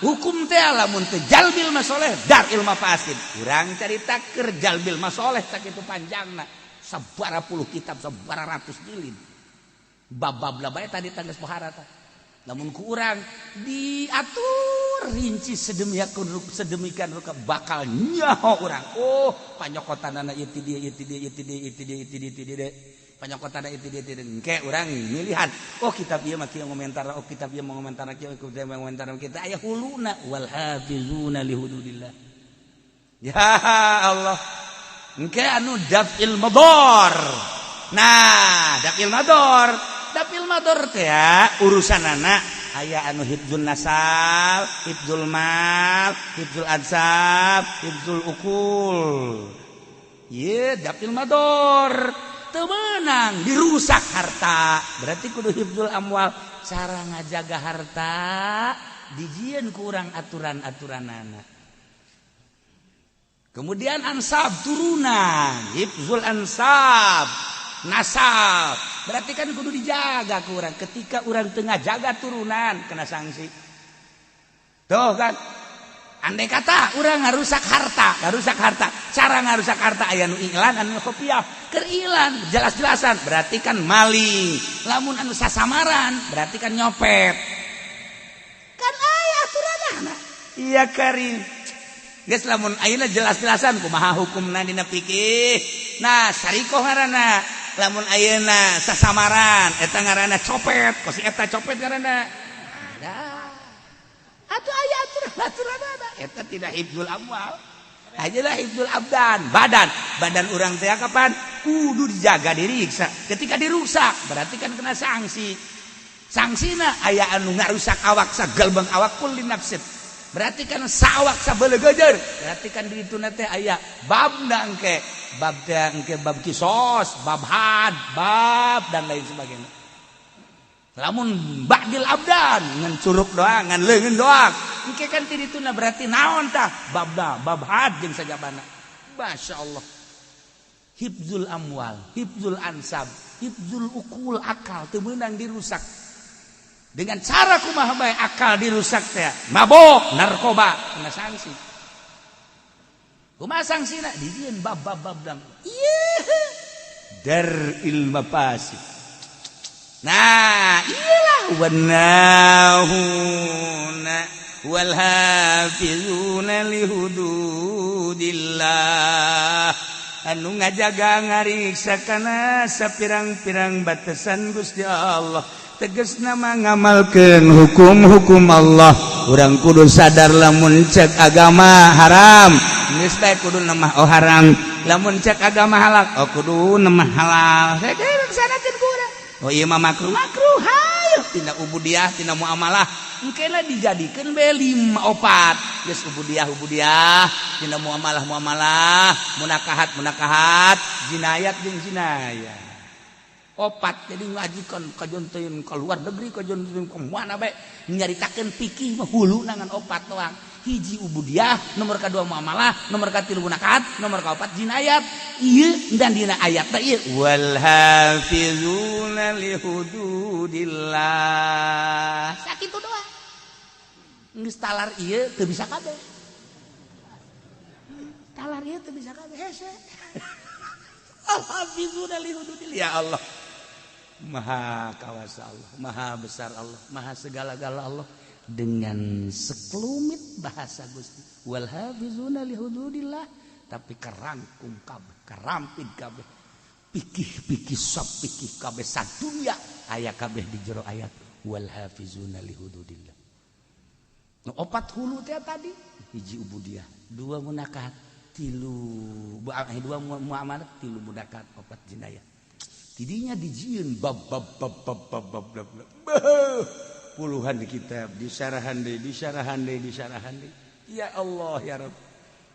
hukum teh lamun teh jalbil masoleh daril mafasid urang carita keur jalbil masoleh sakitu panjangna sabaraha puluh kitab sabaraha ratus jilid bab-babna bae tadi tanggeus pohara tah lamun ku urang diatur rinci sedemikian rupa bakal nyaho urang panyokotanana ieu ti dia panyokotan itu dia engke urang milihan kitab ieu mah kieu ngomentar kitab ieu ngomentar kieu ngomentar kita aya huluna wal hafizuna li hududillah ya Allah engke anu dafil madar nah dafil madar teh urusanana aya anu hifdzul nasal, hifdzul mal, hifdzul ansab, hifdzul ukul. Ieu dapil mador. Teu meunang dirusak harta. Berarti kudu hifdzul amwal, cara ngajaga harta dijieun ku urang aturan-aturanana. Kemudian ansab turunan, hifdzul ansab, nasab. Berarti kan kudu dijaga ku urang. Ketika urang teu ngajaga turunan kena sanksi. Tuh kan. Andai kata urang ngarusak harta. Cara ngarusak harta aya nu iklan anu kopiah, keur iklan jelas-jelasan berarti kan maling. Lamun anu sasamaran berarti kan nyopet. Kan aya aturanana. Iya Karim. Geus lamun ayeuna jelas-jelasan kumaha hukumna dina fikih. Nah, sarikoh ngaranna. Lamun ayeuna sasamaran eta ngaranna copet, kosi eta copet ngaranna. Ada. Atuh aya aturan-aturanana. Eta tidak hifdzul amwal. Ajalah hifdzul abdan, badan urang teh kapan kudu dijaga diriksa. Ketika dirusak berarti kan kena sanksi. Sangsina aya anu ngarusak awak sagalbang awak kulli nafsin. Berarti kan sawak sabeuleuh geujeur. Berarti kan di dituna teh aya babna engke. Bab teh engke bab kisos, bab had, bab dan lain sebagainya. Lamun ba'dil abdan ngan curug doang, ngan leungeun doang. Engke kan ti dituna berarti naon tah? Babda, bab had jeung sajabana. Masyaallah. Hifdzul amwal, hifdzul ansab, hifdzul ukul akal teu meunang dirusak. Dengan cara kumaha bae akal dirusak teh? Mabok, narkoba, kena sanksi. Kumaha sangsina? Dijieun bab-bab dam. Ieu daril mafasid. Nah, iyalah wannahuna wal hafizuna li hududillah. Anu ngajaga ngariksa kana sapirang-pirang batasan Gusti Allah. Tegasna mah ngamalkeun hukum-hukum Allah. Urang kudu sadar lamun cek agama haram, geus bae kudu nemah haram. Lamun cek agama halal, kudu nemah halal. Saeukeun sanakeun ku urang. Oh iya mah makruh hayu tina ubudiyah tina muamalah engkena dijadikeun bae 5 4 geus ubudiyah tina muamalah munakahat jinayat jeung jinayah 4 jadi ngajikeun kajonteun ka luar negeri kajonteun ka mana bae nyaritakeun fikih mah hulu nangan 4 doang. Hiji ubudiyah, nomor kedua muamalah, nomor katilu munakahat, nomor kaopat jinayat. Ieu dan dina ayat teh ieu wal hafizuna li hududillah. Sakitu doang. Geus talar ieu teu bisa kabeh. Talar ieu teu bisa kabeh hese. Al hafizuna li hududillah. Ya Allah. Maha kawasa Allah, maha besar Allah, maha segala-gala Allah. Dengan sekelumit bahasa Gusti wal hafizuna li hududillah tapi kerangkum kabeh karampid kabeh pikih sab pikih kabeh sadunya aya kabeh di jero ayat wal hafizuna li hududillah. Nu 4 hulu teh tadi hiji ubudiyah, 2 munakahat, 3 muamalah, 3 munakahat, 4 jinayah. Tidinya dijieun bab puluhan di kitab disyarahan deui. Ya Allah ya Rabb.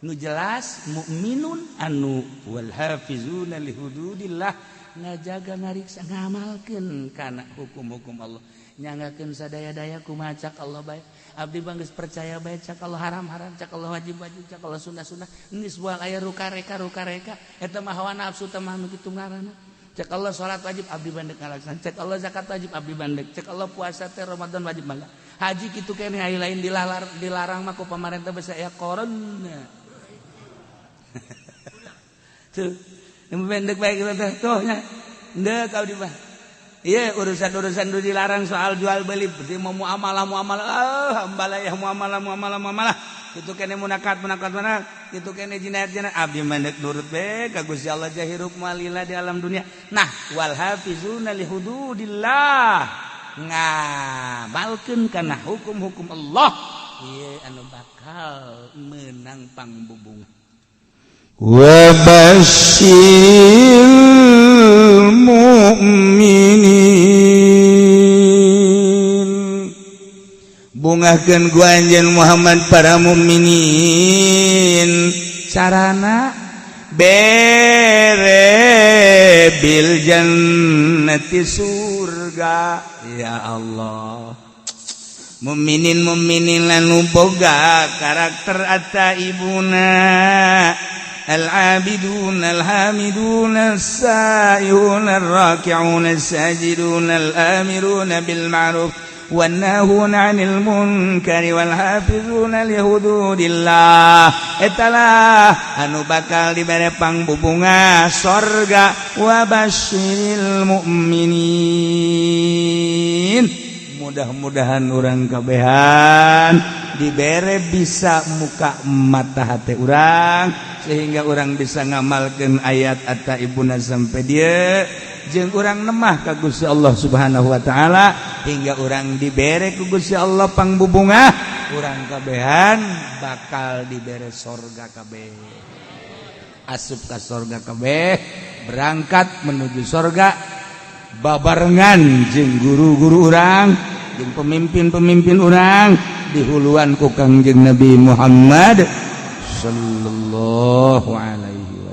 Nu jelas mukminun anu wal hafizuna li hududillah ngajaga ngariksa ngamalkeun kana hukum-hukum Allah. Nyangakeun sadaya-daya kumaha cak Allah bae. Abdi mah geus percaya bae cak Allah haram-haram, cak Allah wajib-wajib, cak Allah sunah-sunah. Geus moal aya ruka-reka eta mah hawa nafsu teh mah nu kitu ngaranna. Cek Allah salat wajib abdi bandek ngalaksan, cek Allah zakat wajib abdi bandek, cek Allah puasa teh Ramadan wajib mangga. Haji kitu keneh aya lain dilarang mah ku pamarentah basa aya corona. Tuh, yang bandek bae kitu teh tuh nya. Henteu ka abdi mah. Ieu urusan-urusan nu dilarang soal jual beli, berarti mau muamalah hambalah ya muamalah. Kitu keneh munakat mana, kitu keneh jinayat abdi mandek nurut bae ka Gusti Allah jahirup malila di alam dunia. Nah, wal hafizuna li hududillah ngamalkeun kana hukum-hukum Allah. Ieu anu bakal meunang pangbubung. Wa basyiril mu'minin bungakeun ku anjeun Muhammad para mukminin sarana bere bil jannati surga ya Allah mukminin lanu boga karakter ataibuna al-abidun al-hamidun as-sa'ihun ar-raki'un as-sajidun al-amirun bil ma'ruf wan nahuna 'anil munkari wal hafizuna li hududillah etalah anu bakal dibere pangbubunga sorga wa basyiril mu'minin mudah-mudahan urang kabehan dibere bisa muka mata hati urang sehingga urang bisa ngamalkeun ayat ataibuna sampai dia jeung urang nemah ka Gusti Allah Subhanahu wa taala hingga urang dibere ku Gusti Allah pangbubungah urang kabehan bakal dibere sorga kabeh asup ka sorga kabeh berangkat menuju sorga babarengan jeung guru-guru urang jeung pemimpin-pemimpin urang dihuluan ku Kangjeng Nabi Muhammad sallallahu alaihi